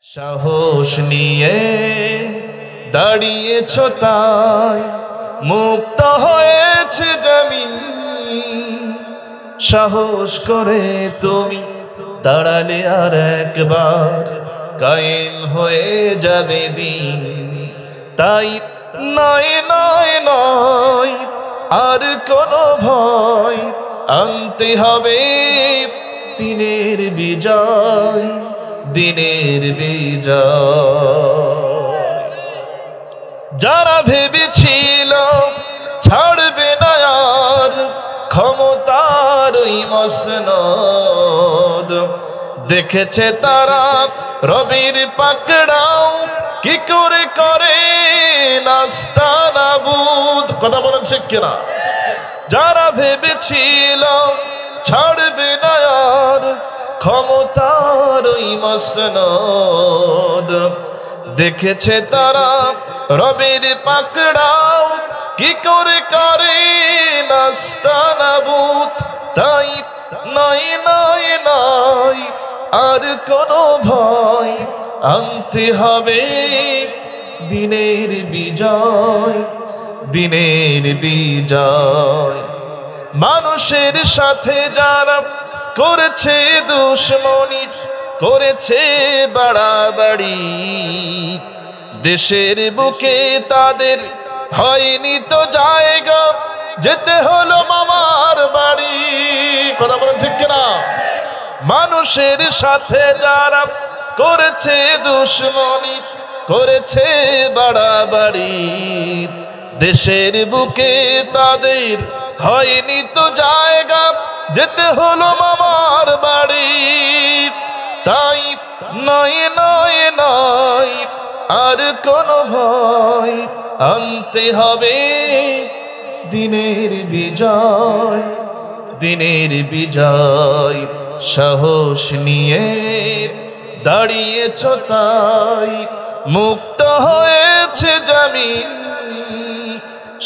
সাহস নিয়ে দাঁড়িয়েছ তাই মুক্ত হয়েছে জমিন। সাহস করে তুমি দাঁড়ালে আর একবার কায়েম হয়ে যাবে দিন। তাই নয় নয় নয় আর কোনো ভয়, আনতে হবে দিনের বিজয়, দিনের বিজয়। যারা ভেবেছিল ছাড়বে না আর ক্ষমতার ওই মসনদ, দেখেছে তারা রবির পাকড়াও কি করে করে নাস্তানাবুদ। কথা বলেন ঠিক কিনা? যারা ভেবেছিল ছাড়বে না আর ক্ষমতার ওই মসনদ, দেখেছে তারা রবির পাকড়াও কি করে করে নাস্তানাবুদ। তাই নয় নয় নয় আর কোনো ভয়, আনতে হবে দিনের বিজয়, দিনের বিজয়। মানুষের সাথে যারা করেছে দুশমনি, করেছে বাড়াবাড়ি, দেশের বুকে তাদের হয়নি তো জায়গা, যেতে হলো মামার বাড়ি। কথা বলেন ঠিক কিনা? মানুষের সাথে যারা করেছে দুশমনি, করেছে বাড়াবাড়ি, দেশের বুকে তাদের হয়নি তো জায়গা, যেতে হলো মামার বাড়ি। তাই নয় নয় নয় আর কোনো ভয়, আনতে হবে দিনের বিজয়, দিনের বিজয়। সাহস নিয়ে দাঁড়িয়েছ তাই মুক্ত হয়েছে জমিন।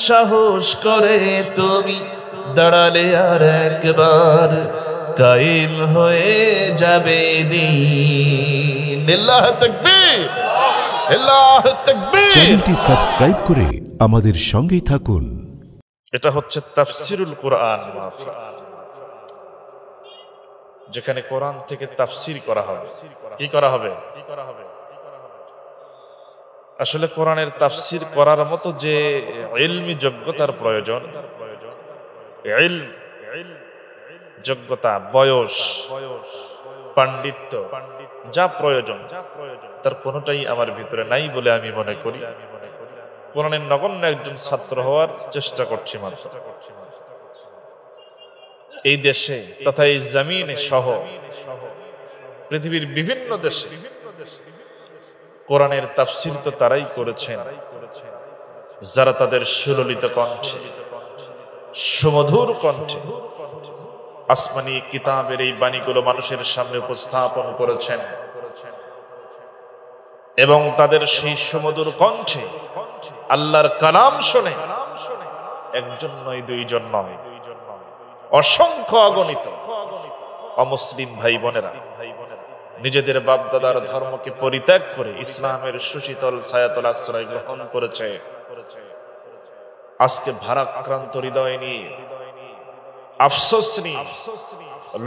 সাহস করে তুমি দাঁড়ালে আর একবার কায়েম হয়ে যাবে দিন। আল্লাহু তাকবীর, আল্লাহু তাকবীর। চ্যানেলটি সাবস্ক্রাইব করে আমাদের সঙ্গেই থাকুন। এটা হচ্ছে তাফসিরুল কোরআন মাহফিল, যেখানে কোরআন থেকে তাফসির করা হবে। কি করা হবে? আসলে কোরআনের তাফসির করার মতো যে ইলমি যোগ্যতার প্রয়োজন, ইলম, যোগ্যতা, বয়স, পাণ্ডিত্য যা প্রয়োজন, তার কোনোটাই আমার ভিতরে নাই বলে আমি মনে করি। কোরআনের নগণ্য একজন ছাত্র হওয়ার চেষ্টা করছি মাত্র। এই দেশে তথা এই জমিনে সহ পৃথিবীর বিভিন্ন দেশে কোরআনের তাফসির তো তারাই করেছেন যারা তাদের সুললিত কণ্ঠে, সুমধুর কণ্ঠে আসমানি কিতাবের এই বাণীগুলো মানুষের সামনে উপস্থাপন করেছেন, এবং তাদের সেই সুমধুর কণ্ঠে আল্লাহর কালাম শুনে একজন নয়, দুইজন নয়, অসংখ্য অগণিত অমুসলিম ভাই বোনেরা নিজেদের বাপদাদার ধর্মকে পরিত্যাগ করে ইসলামের সুশীতল ছায়াতল আশ্রয় গ্রহণ করেছে। আজকে ভারাক্রান্ত হৃদয় নিয়ে, আফসোস নিয়ে,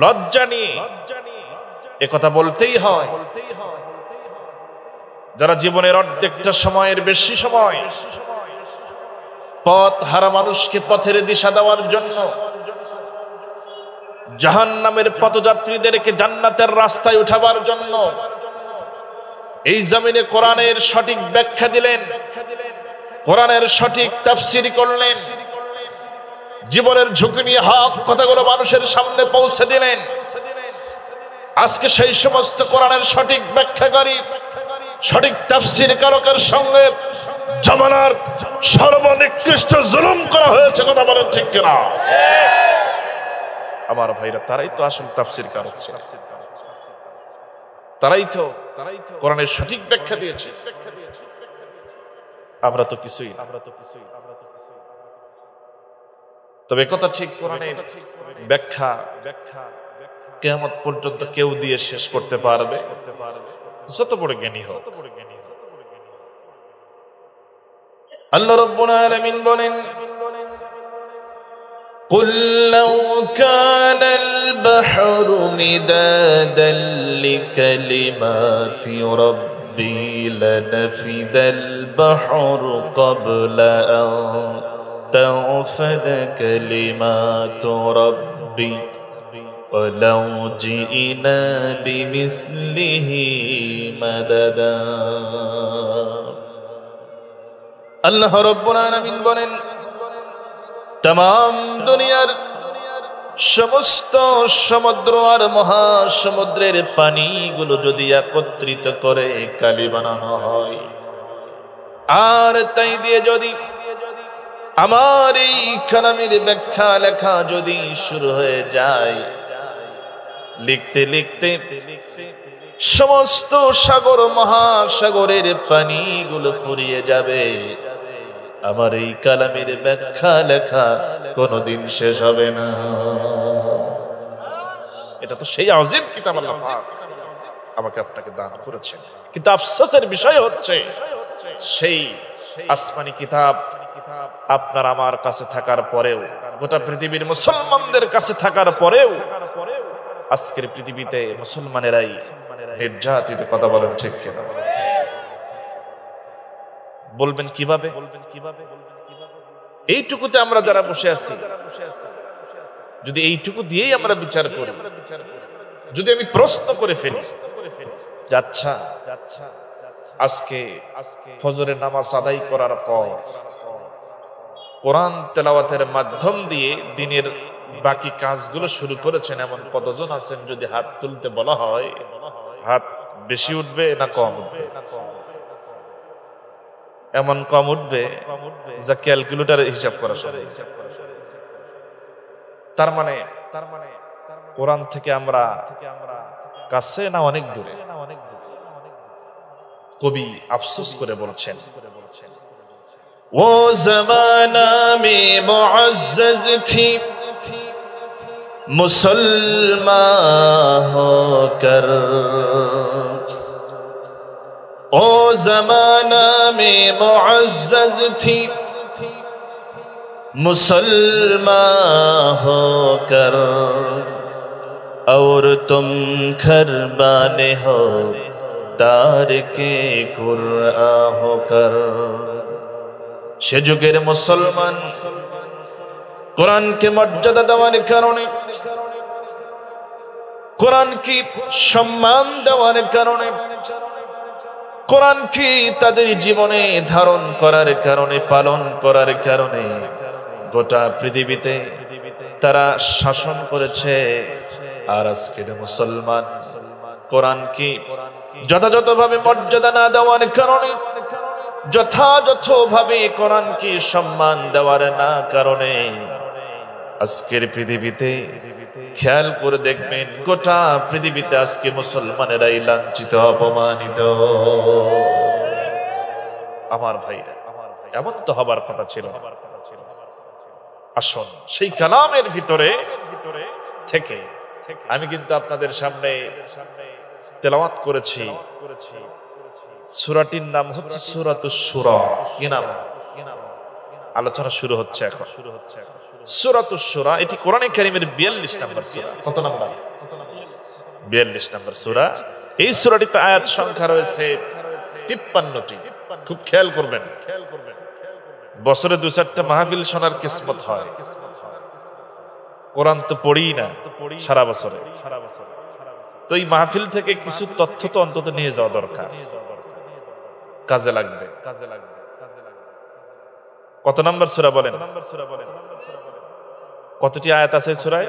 লজ্জা নিয়ে একথা বলতেই হয়, যারা জীবনের অর্ধেকটা সময়ের বেশি সময় পথ হারা মানুষকে পথের দিশা দেওয়ার জন্য, জাহান্নামের পথযাত্রীদেরকে জান্নাতের রাস্তায় উঠাবার জন্য এই জমিনে কোরআনের সঠিক ব্যাখ্যা দিলেন, কোরআনের সঠিক তাফসীর করলেন, জীবনের ঝুঁকি নিয়ে হক কথাগুলো মানুষের সামনে পৌঁছে দিলেন। আজকে সেই সমস্ত কোরআনের সঠিক ব্যাখ্যাকারী, সঠিক তাফসীর কারকের সঙ্গে জামানার সর্বনিকৃষ্ট জুলুম করা হয়েছে। কথা বলেন ঠিক কিনা? আমার ভাইরা, তারাই তো আসল তাফসীর কারক ছিল, তারাই তো কোরআনের সঠিক ব্যাখ্যা দিয়েছে। আমরা তো কিছুই। তবে কথা ঠিক, কোরআনের ব্যাখ্যা কিয়ামত পর্যন্ত কেউ দিয়ে শেষ করতে পারবে যত বড় জ্ঞানী হোক। আল্লাহ রাব্বুল আলামিন বলেন, قل لو كان البحر مدادا لكلمات ربي لنفد البحر قبل أن تنفد كلمات ربي ولو جئنا بمثله مددا। আল্লাহ রাব্বুল আলামিন বলেন, तमाम দুনিয়ার সমস্ত সমুদ্র আর মহাসমুদ্রের পানিগুলো যদি একত্রিত করে কালি বানানো হয়, আর তাই দিয়ে যদি আমার এই কালামের ব্যাখ্যা লেখা যদি শুরু হয়ে যায়, লিখতে লিখতে সমস্ত সাগর মহাসাগরের পানিগুলো ফুরিয়ে যাবে, আমার এই কালামের ব্যাখ্যা লেখা কোনদিন শেষ হবে না। এটা তো সেই আযীম কিতাব আল্লাহ পাক আমাকে আপনাকে দান করেছেন। কিন্তু আফসোসের বিষয় হচ্ছে সেই আসমানি কিতাব আপনার আমার কাছে থাকার পরেও, গোটা পৃথিবীর মুসলমানদের কাছে থাকার পরেও আজকের পৃথিবীতে মুসলমানেরাই নির্যাতিত। কথা বলেন ঠিক কিনা? বলবেন কিভাবে? এইটুকুতে আমরা যারা বসে আছি, যদি এইটুকু দিয়েই আমরা বিচার করি, যদি আমি প্রশ্ন করে ফেলি, আচ্ছা আজকে ফজরের নামাজ আদায় করার পর কোরআন তেলাওয়াতের মাধ্যম দিয়ে দিনের বাকি কাজগুলো শুরু করেছেন এমন কতজন আছেন? যদি হাত তুলতে বলা হয়, হাত বেশি উঠবে না কম উঠবে? এমন কম উঠবে যা ক্যালকুলেটরে হিসাব করা সম্ভব। তার মানে কোরআন থেকে আমরা কাছে না অনেক দূরে? কবি আফসোস করে বলছেন, ও জমানা মে মুআজ্জাজ থি মুসলমান হোকর, ओ जमाना में मुअज़्ज़ज़ थी मुसलमान होकर, और तुम खरबाने हो तारिके कुरआन होकर। সে যুগের মুসলমান কোরআনকে মর্যাদা দেওয়ার কারণে, কোরআনকে সম্মান দেওয়ার কারণে, কোরআনকে তাদের জীবনে ধারণ করার কারণে, পালন করার কারণে গোটা পৃথিবীতে তারা শাসন করেছে। আর আজকের মুসলমান কোরআনকে যথাযথভাবে মর্যাদা না দেওয়ার কারণে, যথাযথভাবে কোরআনকে সম্মান দেওয়ার না কারণে আজকের পৃথিবীতে খেয়াল করে দেখবেন গোটা পৃথিবীতে আজকে মুসলমানেরাই লাঞ্ছিত, অপমানিত। আমার ভাইরা, এমন তো হবার কথা ছিল। আসুন সেই কালামের ভিতরে থেকে আমি কিন্তু আপনাদের সামনে তেলাওয়াত করেছি। সূরাটির নাম হচ্ছে সূরাতুশ শূরা। কি নাম? আলোচনা শুরু হচ্ছে এখন। সূরাতুশ শূরা, এটি কোরআনে কারীমের 42 নম্বর সূরা। কত নম্বর? 42 নম্বর সূরা। এই সূরাটিতে আয়াত সংখ্যা রয়েছে 53টি। খুব খেয়াল করবেন। বছরে 2-4টা মাহফিল শোনার কিসমত হয়। কোরআন তো পড়ি না সারা বছরে, তো এই মাহফিল থেকে কিছু তথ্য তো অন্তত নিয়ে যাওয়া দরকার, কাজে লাগবে। কত নম্বর সূরা বলেন? কতটি আয়াত আছে সূরায়?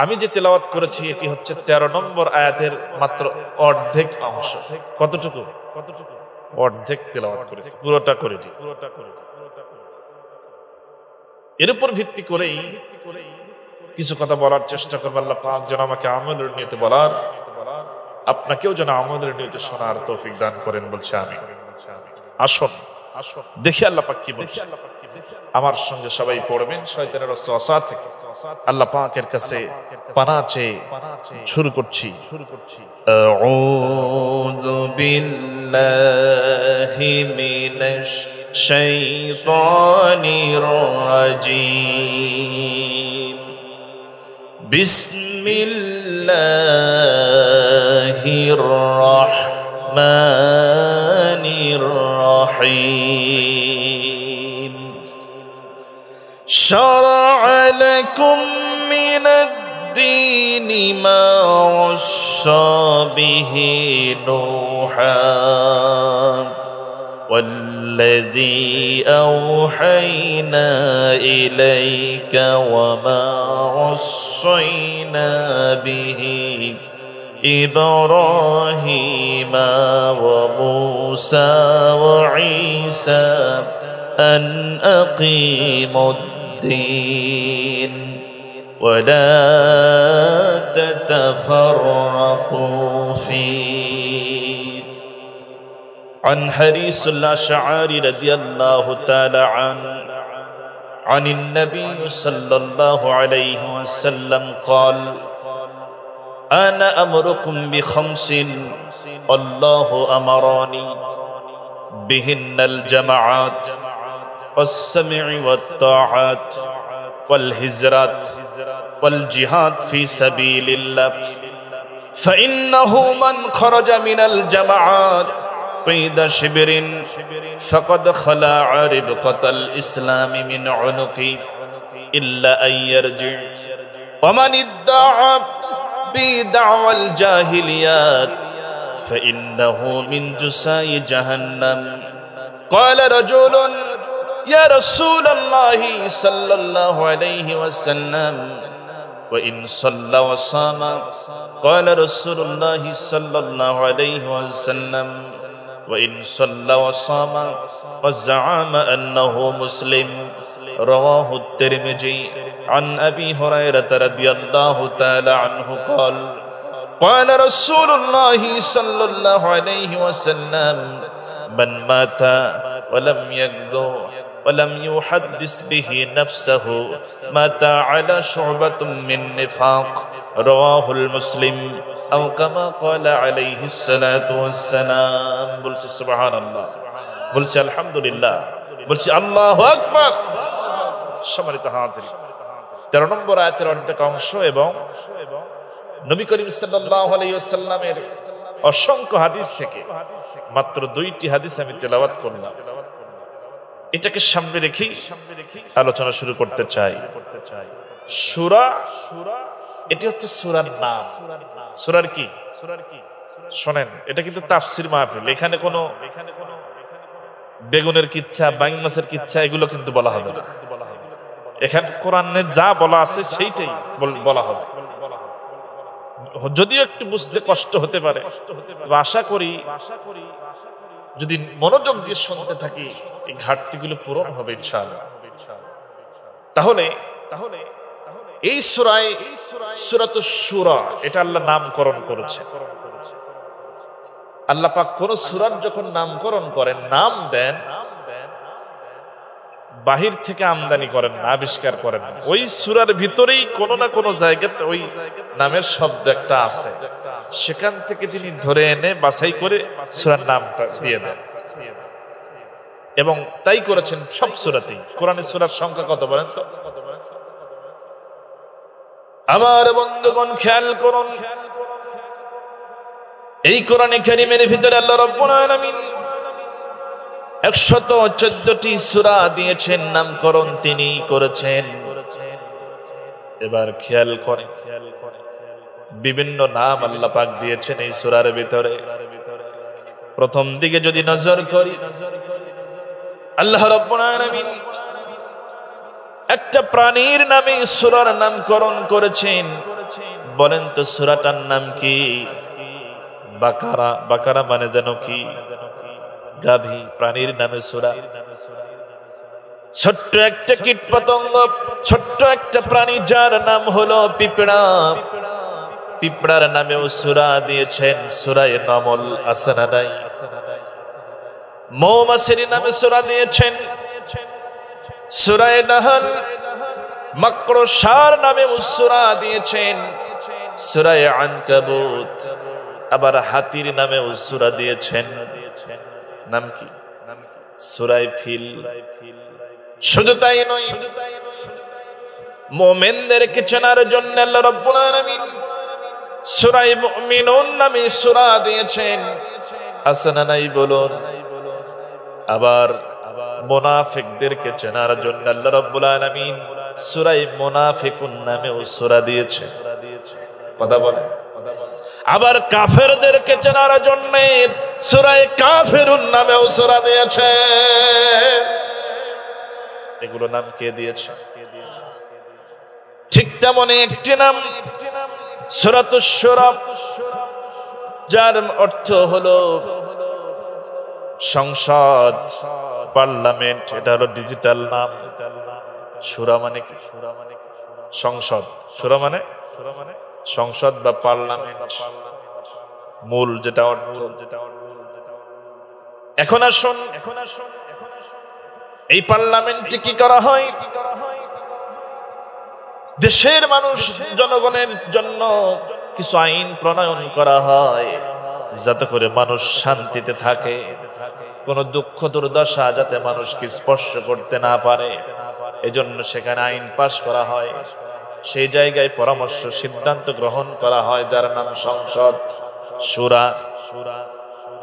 আমি যে তেলাওয়াত করেছি এটি হচ্ছে 13 নম্বর আয়াতের মাত্র অর্ধেক অংশ। কতটুকু? অর্ধেক তেলাওয়াত করেছি, পুরোটা করিনি। এর উপর ভিত্তি করেই কিছু কথা বলার চেষ্টা করব। আল্লাহ পাক যেন আমাকে আমলের নিয়তে বলার, আপনাকেও যেন আমলের নিয়তে শোনার তৌফিক দান করেন বলছে আমি। আসুন দেখি আল্লাহ পাক কি বলছেন। আমার সঙ্গে সবাই পড়বেন শয়তানের ওয়াসওয়াসা থেকে আল্লাহ পাকের কাছে পানাহ চেয়ে শুরু করছি। আউযু বিল্লাহি মিনাশ শাইতানির রাজীম। বিসমিল্লাহির রাহমানির রাহিম। শারআ লাকুম মিনাদ-দীনি মা ওয়াসসা বিহি নূহা والذي أوحينا إليك وما وصينا به إبراهيم وموسى وعيسى أن أقيموا الدين ولا تتفرقوا فيه. عن حريص الأشعري رضي الله تعالى عنه عن النبي صلى الله عليه وسلم قال: أنا أمركم بخمس الله أمرني بهن الجماعات والسمع والطاعات والهجرات والجهاد في سبيل الله، فإنه من خرج من الجماعات قيد شبر فقد خلع ربقة الإسلام من عنقه إلا أن يرجع، ومن ادعى بدعوى الجاهليات فإنه من جساء جهنم. قال رجل: يا رسول الله صلى الله عليه وسلم وإن صلى وصام؟ قال رسول الله صلى الله عليه وسلم: وإن صلى وصام وزعم أنه مسلم. رواه الترمذي. عن أبي هريرة رضي الله تعالى عنه قال: قال رسول الله صلى الله عليه وسلم: من مات ولم يغدو ولم يحدث به نفسه مات على شعبة من نفاق. رواه المسلم أو كما قال عليه الصلاة والسلام. বলছি সুবহানাল্লাহ, বলছি আলহামদুলিল্লাহ, বলছি আল্লাহু আকবার। সম্মানিত হাজির, 13 নম্বর আয়াতের অর্ধেক অংশ এবং নবী করিম সাল্লাল্লাহু আলাইহি ওয়াসাল্লামের অসংখ্য হাদিস থেকে মাত্র 2টি হাদিস আমি তেলাওয়াত করলাম। এটাকে সামনে রেখেই আলোচনা শুরু করতে চাই। সূরা, এটি হচ্ছে সূরার নাম। সূরার কি? শোনেন, এটা কিন্তু তাফসীর মাহফিল। এখানে কোনো বেগুনের কিচ্ছা, বাইং মাছের কিচ্ছা এগুলো কিন্তু বলা হবে না। এখানে কোরআনে যা বলা আছে সেইটাই বলা হবে। যদিও একটু বুঝতে কষ্ট হতে পারে, আশা করি যদি মনোযোগ দিয়ে শুনতে থাকি এই ঘাটতিগুলো পূরণ হবে ইনশাআল্লাহ। তাহলে এই সূরায় সূরাতুশ শূরা, এটা আল্লাহ নামকরণ করেছে। আল্লাহ পাক কোন সূরার যখন নামকরণ করেন, নাম দেন, বাহির থেকে আমদানি করেন না, আবিষ্কার করেন না। ওই সূরার ভিতরেই কোনো না কোনো জায়গাতে ওই নামের শব্দ একটা আছে, সেখান থেকে তিনি ধরে এনে বাছাই করে সূরার নামটা দিয়ে দেন। এবং তাই করেছেন সব সূরাতেই। কোরআনের সূরার সংখ্যা কত বলেন তো? আমার বন্ধুগণ খেয়াল করুন, এই কোরআনে কারীমের ভিতরে আল্লাহ রাব্বুল আলামিন 114টি সূরা দিয়েছেন, নামকরণ তিনি করেছেন। এবার খেয়াল করেন, বিভিন্ন নাম আল্লাহ পাক দিয়েছেন এই সূরার ভিতরে। প্রথম দিকে যদি নজর করি, আল্লাহ রাব্বুল আলামিন একটা প্রাণীর নামে সূরার নামকরণ করেছেন। বলেন তো সূরাটার নাম কি? বাকারা। বাকারা মানে জানো কি? গাভী। প্রাণীর নামে সূরা। ছোট্ট একটা কীট পতঙ্গ, ছোট্ট একটা প্রাণী যার নাম হলো পিঁপড়া, পিঁপড়ার নামেও সূরা দিয়েছেন, সূরায়ে নামল। আছে না নাই? মৌমাছির নামে সূরা দিয়েছেন। সূরা নাহল মাকড়সার নামে সূরা দিয়েছেন, সূরা আনকাবুত আবার হাতির নামে সূরা দিয়েছেন। নাম কি? সূরা ফিল। শুধু তাই নয়, মুমিনদেরকে চেনার জন্য আল্লাহ রাব্বুল আলামিন সূরা মুমিনুন নামে সূরা দিয়েছেন। আসনা নাই বলুন। আবার মুনাফিকদেরকে চেনার জন্য আল্লাহ রাব্বুল আলামিন সূরা মুনাফিকুন নামে সূরা দিয়েছেন। কথা বলেন। আবার কাফেরদেরকে চেনার জন্য সূরা কাফিরুন নামে সূরা দিয়েছে। এগুলো নাম কে দিয়েছে? ঠিক তেমন একটি নাম সূরাতুশ শূরা, যার অর্থ হলো সংসদ, পার্লামেন্ট। এটা হলো ডিজিটাল নাম। শূরা মানে কি? সংসদ। শূরা মানে সংসদ বা পার্লামেন্ট, মূল যেটা অর্থ। এখন আসুন, এই পার্লামেন্টে কি করা হয়? দেশের মানুষ জনগণের জন্য কিছু আইন প্রণয়ন করা হয়, যাতে করে মানুষ শান্তিতে থাকে, কোনো দুঃখ দুর্দশা যাতে মানুষকে স্পর্শ করতে না পারে, এজন্য সেখানে আইন পাশ করা হয়। সেই জায়গায় পরামর্শ সিদ্ধান্ত গ্রহণ করা হয়, যার নাম সংসদ, শূরা।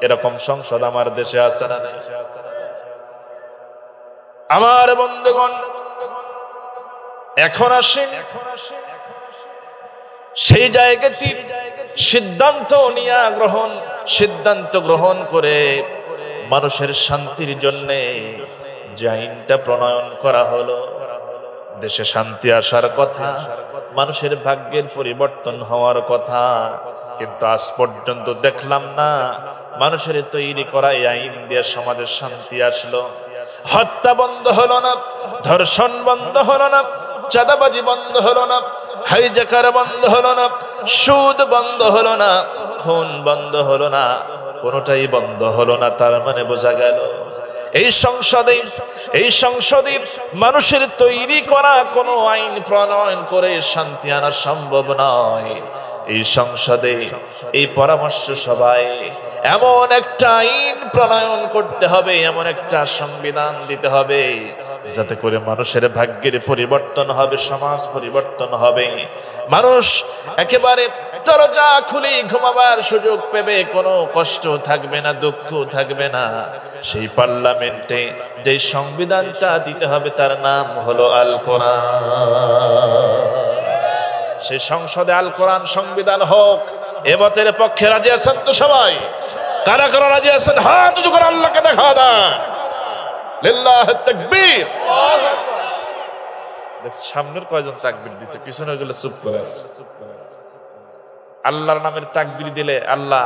এরকম সংসদ আমার দেশে আছে না? আমার বন্ধুগণ, এখন আসেন সেই জায়গাটি সিদ্ধান্ত গ্রহণ করে মানুষের শান্তির জন্য যে আইনটা প্রণয়ন করা হলো, দেশে শান্তি আসার কথা, মানুষের ভাগ্যের পরিবর্তন হওয়ার কথা, কিন্তু আজ পর্যন্ত দেখলাম না মানুষের তৈরি করা এই আইন দিয়ে সমাজের শান্তি আসলো। হত্যা বন্ধ হলো না, ধর্ষণ বন্ধ হলো না, চাঁদাবাজি বন্ধ হলো না, হাইজাকার বন্ধ হলো না, সুদ বন্ধ হলো না, খুন বন্ধ হলো না, কোনোটাই বন্ধ হলো না। তার মানে বোঝা গেল এই সংসদে মানুষের তৈরি করা কোনো আইন প্রণয়ন করে শান্তি আনা সম্ভব নয়। এই সংসদে, এই পরামর্শ সভায় এমন একটা আইন প্রণয়ন করতে হবে, এমন একটা সংবিধান দিতে হবে, যাতে করে মানুষের ভাগ্যের পরিবর্তন হবে, সমাজ পরিবর্তন হবে। মানুষ একেবারে দরজা খুলে ঘুমাবার সুযোগ পেবে, কোনো কষ্ট থাকবে না, দুঃখ থাকবে না। সেই পার্লামেন্টে যে সংবিধানটা দিতে হবে তার নাম হলো আল কোরআন। সেই সংসদে আল কোরআন সংবিধান হোক। এ মতের পক্ষে রাজি আছেন তো সবাই? কারা কারা রাজি আছেন হাত উঁচু করে আল্লাহকে দেখা দেন। লিল্লাহি তাকবীর। সামনের কয়জন তাকবীর দিছে, পিছনে গুলো চুপ করে আছে। আল্লাহর নামের তাকবীর দিলে আল্লাহ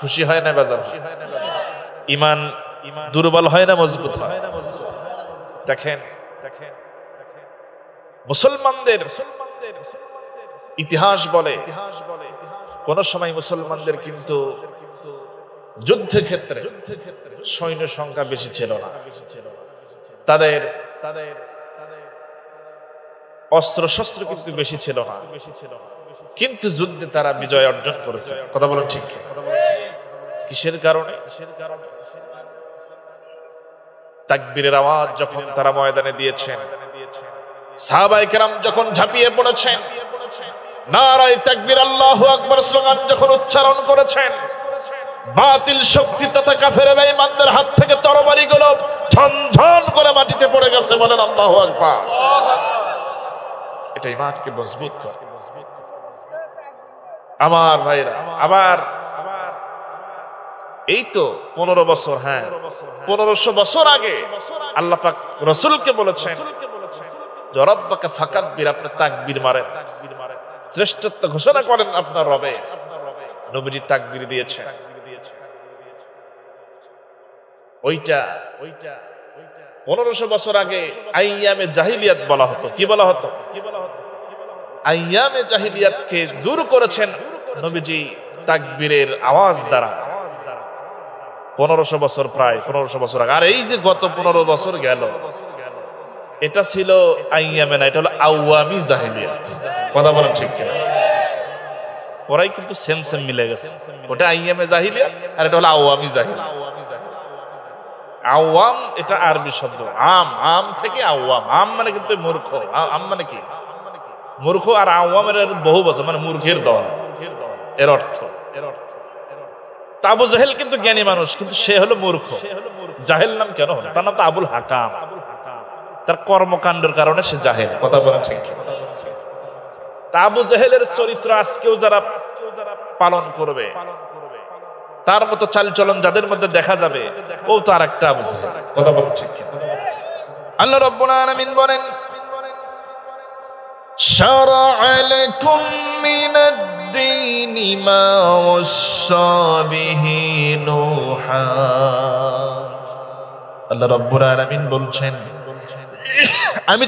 খুশি হয় না বাজার? ঈমান দুর্বল হয় না মজবুত হয়? দেখেন মুসলমানদের ইতিহাস বলে কোন সময় মুসলমানদের কিন্তু যুদ্ধক্ষেত্রে সৈন্য সংখ্যা বেশি ছিল না, তাদের অস্ত্র শস্ত্র কিন্তু বেশি ছিল না, কিন্তু যুদ্ধে তারা বিজয় অর্জন করেছে। কথা বলেন ঠিক? কিসের কারণে? তাকবীরের আওয়াজ যখন তারা ময়দানে দিয়েছেন, সাহাবায়ে কেরাম যখন ঝাঁপিয়ে পড়েছেন, নারায়ে তাকবীর আল্লাহু আকবার স্লোগান যখন উচ্চারণ করেছেন, বাতিল শক্তি তথা কাফের বেঈমানদের হাত থেকে তরবারিগুলো ঝনঝন করে মাটিতে পড়ে গেছে। বলেন আল্লাহু আকবার। এটা ঈমানকে মজবুত করে। আমার ভাইরা, আবার এই তো 15 বছর, 1500 বছর আগে আল্লাহ পাক রাসূলকে বলেছেন, রব্বাকা ফাকাব্বির, আপনি তাকবীর মারেন, শ্রেষ্ঠত্ব ঘোষণা করেন আপনার রবে। নবীজি তাকবীর দিয়েছেন। ওইটা 1500 বছর আগে আইয়ামে জাহিলিয়াত বলা হতো। কি বলা হতো? আইয়ামে জাহিলিয়াতকে দূর করেছেন নবীজি তাকবীরের আওয়াজ দ্বারা। 1500 বছর, প্রায় 1500 বছর আগে। আর এই যে গত 15 বছর গেল, এটা ছিল আইয়ামে না, এটা হলো আওয়ামী জাহেলিয়াত। কথা বলেন ঠিক কিনা? পরাই কিন্তু সেম সেম মিলে গেছে। ওটা আইয়ামে জাহিলিয়াত আর এটা হলো আওয়ামী জাহিলিয়াত। আওয়াম এটা আরবি শব্দ, আম থেকে আওয়াম। আম মানে কিন্তু মূর্খ। আম মানে কি? মূর্খ। আর আওয়ামের বহু বছর মানে মূর্খের দল, এর অর্থ। আবু জাহেল কিন্তু জ্ঞানী মানুষ, কিন্তু সে হলো মূর্খ। জাহেল নাম কেন হলো? তার নাম তো আবুল হাকাম। তার কর্মকাণ্ডের কারণে সে জাহেল। কথা বলা ঠিক। তা আবু জাহেলের চরিত্র আজকেও যারা পালন করবে, তার মতো চালচলন যাদের মধ্যে দেখা যাবে, ও তো আর একটা আবু জাহেল। কথা বলা ঠিক। আল্লাহ রাব্বুল আলামিন বলেন, শারা'a লাকুম মিনাদ-দীনি মা ওয়াসসা বিহি নূহা। আল্লাহ রাব্বুল আলামিন বলছেন, আমি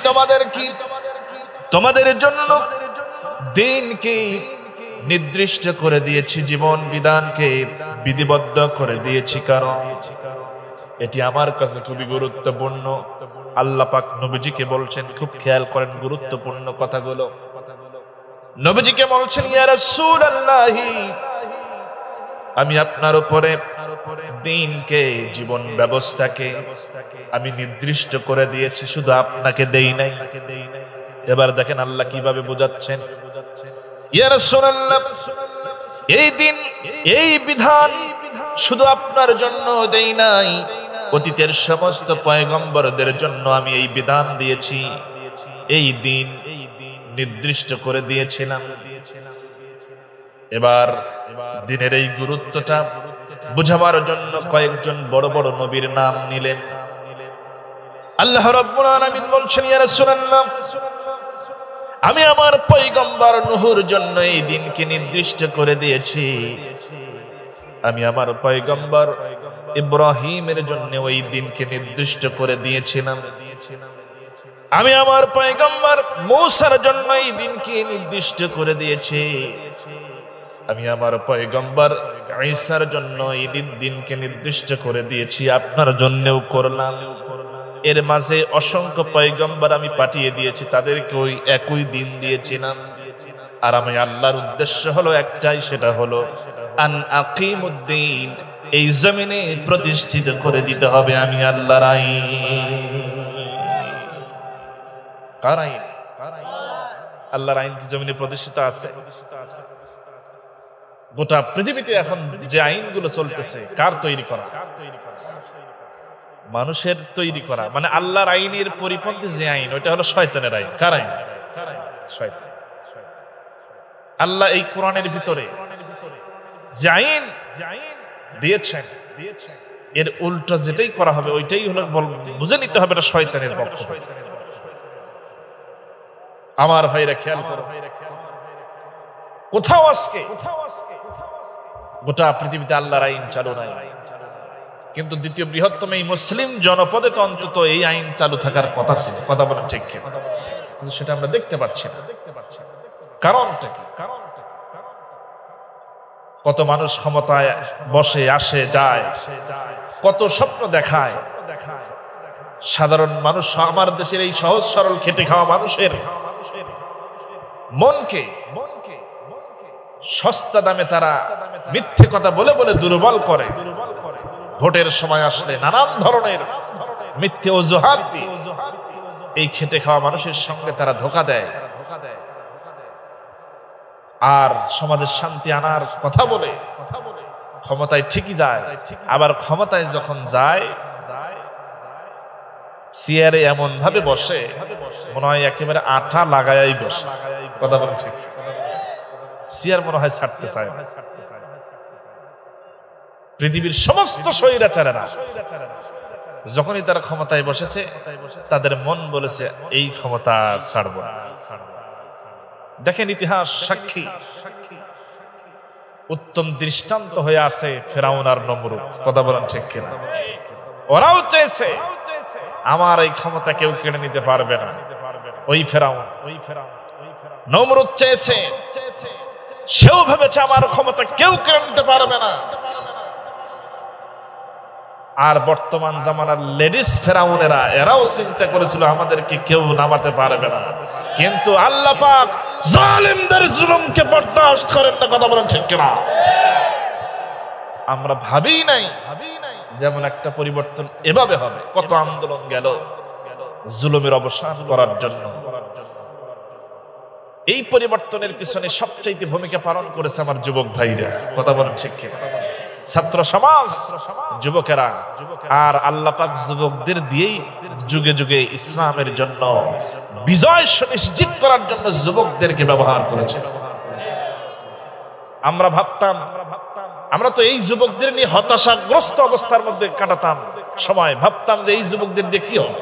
তোমাদের জন্য দিনকে নির্দিষ্ট করে দিয়েছি, জীবন বিধানকে বিধিবদ্ধ করে দিয়েছি, কারণ এটি আমার কাছে খুবই গুরুত্বপূর্ণ। আল্লাহ পাক নবীজিকে বলছেন, খুব খেয়াল করেন গুরুত্বপূর্ণ কথাগুলো। নবীজিকে বলছেন, ইয়া রাসূলুল্লাহ, আমি আপনার উপরে দিনকে, জীবন ব্যবস্থাকে আমি নির্দিষ্ট করে দিয়েছি, শুধু আপনাকে দেই নাই। এবার দেখেন আল্লাহ কিভাবে বোঝাচ্ছেন। ইয়া রাসূলুল্লাহ, এই দিন, এই বিধান শুধু আপনার জন্য দেই নাই, অতীতের সমস্ত পয়গম্বরদের জন্য আমি এই বিধান দিয়েছি, এই দিন নির্দিষ্ট করে দিয়েছিলাম। এবার দিনের এই গুরুত্বটা বুঝাবার জন্য কয়েকজন বড় বড় নবীর নাম নিলেন। আল্লাহ রাব্বুল আলামিন বলছেন, ইয়া রাসূলুল্লাহ, আমি আমার পয়গম্বর নূহের জন্য এই দিনকে নির্দিষ্ট করে দিয়েছি, আমি আমার পয়গম্বর ইব্রাহিমের জন্য ওই দিনকে নির্দিষ্ট করে দিয়েছিলাম, আমি আমার পয়গম্বর মূসার জন্য এই দিনকে নির্দিষ্ট করে দিয়েছি, আমি আমার পয়গম্বর ঈসার জন্য এই দিনকে নির্দিষ্ট করে দিয়েছি, আপনার জন্যও করলাম। এর মাঝে অসংখ্য পয়গম্বর আমি পাঠিয়ে দিয়েছি, তাদেরকে ওই একই দিন দিয়েছিলাম। আর আমি আল্লাহর উদ্দেশ্য হলো একটাই, সেটা হলো আন আকিমুদ্দিন, এই জমিনে প্রতিষ্ঠিত করে দিতে হবে আমি আল্লাহর আইন। কার আইন? আল্লাহর আইন কি জমিনে প্রতিষ্ঠিত আছে? গোটা পৃথিবীতে এখন যে আইনগুলো চলতেছে, কার তৈরি করা? মানুষের তৈরি করা। মানে আল্লাহর আইনের পরিপন্থী যে আইন, ওইটা হলো শয়তানের আইন। কার আইন? শয়তান। আল্লাহ এই কোরআনের ভিতরে যে আইন দিয়েছেন, এর উল্টো যেটাই করা হবে ওইটাই হলো, বুঝে নিতে হবে এটা শয়তানের পক্ষ থেকে। আমার ভাইরা খেয়াল করো, কোথাও আজকে গোটা পৃথিবীতে আল্লাহর আইন চালু নাই, কিন্তু দ্বিতীয় বৃহত্তম এই মুসলিম জনপদে তো অন্তত এই আইন চালু থাকার কথা ছিল। কথা বলেন ঠিক কি? কিন্তু সেটা আমরা দেখতে পাচ্ছি না। কারণটা কি? কত মানুষ ক্ষমতায় বসে, আসে, যায়, কত স্বপ্ন দেখায়। সাধারণ মানুষ, আমার দেশের এই সহজ সরল খেটে খাওয়া মানুষের মনকে সস্তা দামে তারা মিথ্যে কথা বলে বলে দুর্বল করে। ভোটের সময় আসলে নানান ধরনের মিথ্যে অজুহাত দিয়ে এই খেটে খাওয়া মানুষের সঙ্গে তারা ধোঁকা দেয়, আর সমাজের শান্তি আনার কথা বলে ক্ষমতায় ঠিকই যায়। আবার ক্ষমতায় যখন যায়, চেয়ারে এমন ভাবে বসে মনে হয় একেবারে আঠা লাগাই বসে। কথা বলেন ঠিক? চেয়ার মনে হয় ছাড়তে চায় না। পৃথিবীর সমস্ত স্বৈরাচারেরা যখনই তারা ক্ষমতায় বসেছে, তাদের মন বলেছে এই ক্ষমতা ছাড়ব না। দেখেন, ইতিহাস সাক্ষী, উত্তম দৃষ্টান্ত হয়ে আছে ফেরাউন আর নমরুদ। কথা বলেন ঠিক কিনা? ওরাও চেয়েছে আমার এই ক্ষমতা কেউ কেড়ে নিতে পারবে না। ওই ফেরাউন, নমরুদ চেয়েছে, সেও ভেবেছে আমার ক্ষমতা কেউ কেড়ে নিতে পারবে না। আর বর্তমান জামানার লেডিস ফেরাউনেরা এরাও চিন্তা করেছিল আমাদেরকে কেউ নামাতে পারবে না, কিন্তু আল্লাহ পাক জালিমদের জুলুমকে বরদাস্ত করেন না। কথা বলেন ঠিক কিনা? আমরা ভাবি নাই যেমন একটা পরিবর্তন এভাবে হবে। কত আন্দোলন গেল জুলুমের অবসান করার জন্য। এই পরিবর্তনের পিছনে সবচাইতে ভূমিকা পালন করেছে আমার যুবক ভাইরা। কথা বলেন ঠিক কিনা? ছাত্র সমাজ, যুবকেরা। আর আল্লাহ পাক যুবকদের দিয়েই যুগে যুগে ইসলামের জন্য বিজয় সুনিশ্চিত করার জন্য যুবকদেরকে ব্যবহার করেছে। আমরা ভাবতাম, আমরা তো এই যুবকদের নিয়ে হতাশাগ্রস্ত অবস্থার মধ্যে কাটাতাম সময়। ভাবতাম যে এই যুবকদের দিয়ে কি হবে,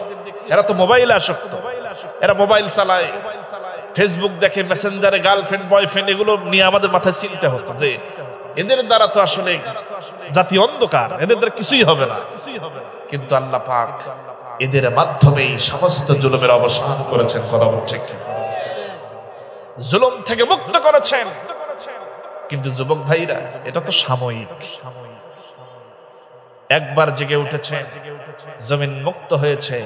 এরা তো মোবাইলে আসক্ত, এরা মোবাইল চালায়, ফেসবুক দেখে, মেসেঞ্জারে গার্লফ্রেন্ড বয়ফ্রেন্ড, এগুলো নিয়ে আমাদের মাথায় চিন্তা হতো যে এদের দ্বারা তো আসলে জাতি অন্ধকার, এদের দ্বারা কিছুই হবে না। কিন্তু আল্লাহ পাক এদের মাধ্যমেই সমস্ত জুলুমের অবসান করেছেন। কথা ঠিক, জুলুম থেকে মুক্ত করেছেন। কিন্তু যুবক ভাইরা, এটা তো সাময়িক। একবার জেগে উঠেছেন, জমিন মুক্ত হয়েছে,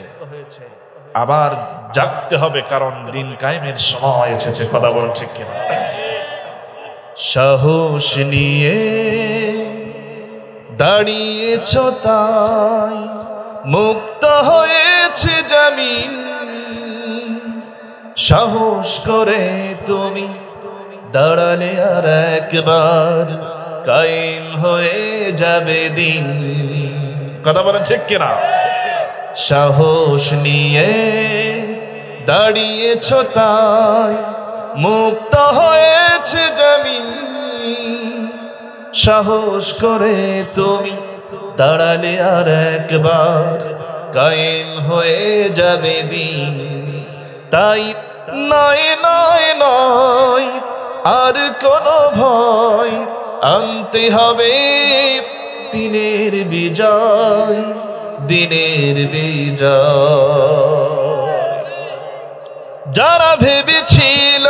আবার জাগতে হবে, কারণ দিন কায়েমের সময় এসেছে। কথা বলেন ঠিক কিনা? সাহস নিয়ে দাঁড়িয়েছ তাই মুক্ত হয়েছে জমিন, সাহস করে তুমি দাঁড়ালে আর একবার কায়েম হয়ে যাবে দিন। কথা বলেন ঠিক কিনা? সাহস নিয়ে দাঁড়িয়েছ তাই মুক্ত হয়েছে জমিন, সাহস করে তুমি দাঁড়ালে আর একবার কায়েম হয়ে যাবে দিন। তাই নয় নয় নয় আর কোনো ভয়, আনতে হবে দিনের বিজয়, দিনের বিজয়। যারা ভেবেছিল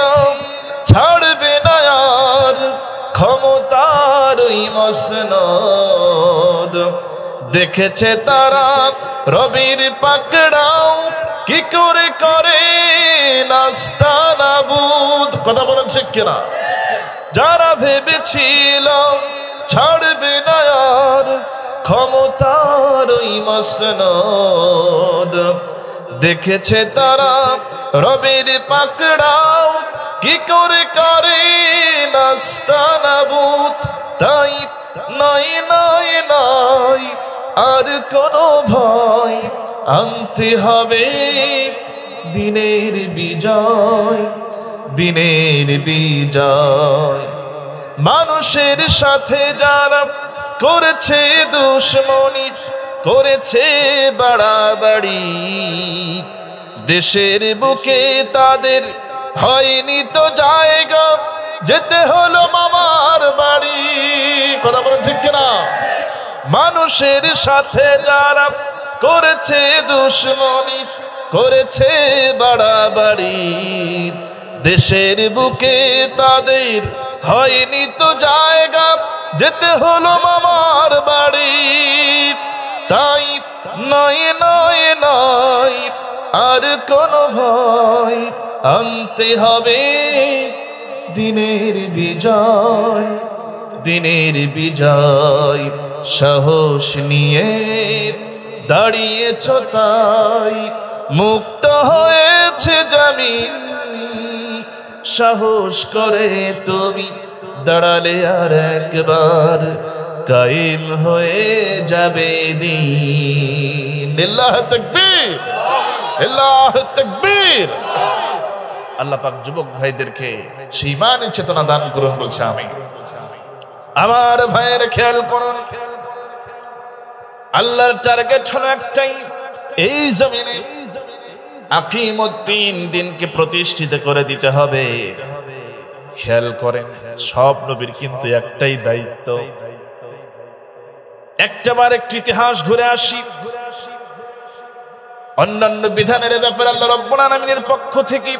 ছাড়বে না আর ক্ষমতার ওই মসনদ, দেখেছে তারা রবির পাকড়াও কি করে করে নাস্তা নাবুদ। কথা বলেন ঠিক কিনা? যারা ভেবেছিল ছাড়বে না আর ক্ষমতার ওই মসনদ, দেখেছে তারা রবির পাকড়াও কি করে করে নাস্তা নাবুদ। তাই নয় নয় নয় আর কোনো ভয়, আনতে হবে দিনের বিজয়, দিনের বিজয়। মানুষের সাথে যারা করেছে দুশমনি, করেছে বাড়াবাড়ি, দেশের বুকে তাদের হয়নি তো জায়গা, যেতে হলো মামার বাড়ি। কথা বলেন ঠিক কিনা? মানুষের সাথে যারা করেছে দুশমনি, করেছে বাড়াবাড়ি, দেশের বুকে তাদের হয়নি তো জায়গা, যেতে হলো মামার বাড়ি। তাই নয় নয় নয় আর কোনো ভয়, আনতে হবে দিনের বিজয়, দিনের বিজয়। সাহস নিয়ে দাঁড়িয়েছ তাই মুক্ত হয়েছে জমিন, সাহস করে তুমি দাঁড়ালে আর একবার কায়েম হয়ে যাবে দিন। আল্লাহু তাকবীর, আল্লাহু তাকবীর। আল্লাহ পাক যুবক ভাইদেরকে সেই ঈমানের চেতনা দান করুন বলছে আমি। আমার ভাইয়ের খেয়াল করুন, আল্লাহর টার্গেট হলো একটাই, এই জমিনে আকিমুদ্দিন, দিনকে প্রতিষ্ঠিত করে দিতে হবে। খেয়াল করেন, সব নবীর কিন্তু একটাই দায়িত্ব। একটাবার একটি ইতিহাস ঘুরে আসি। অন্যান্য বিধানের ব্যাপারে আল্লাহ রাব্বুল আলামিনের পক্ষ থেকে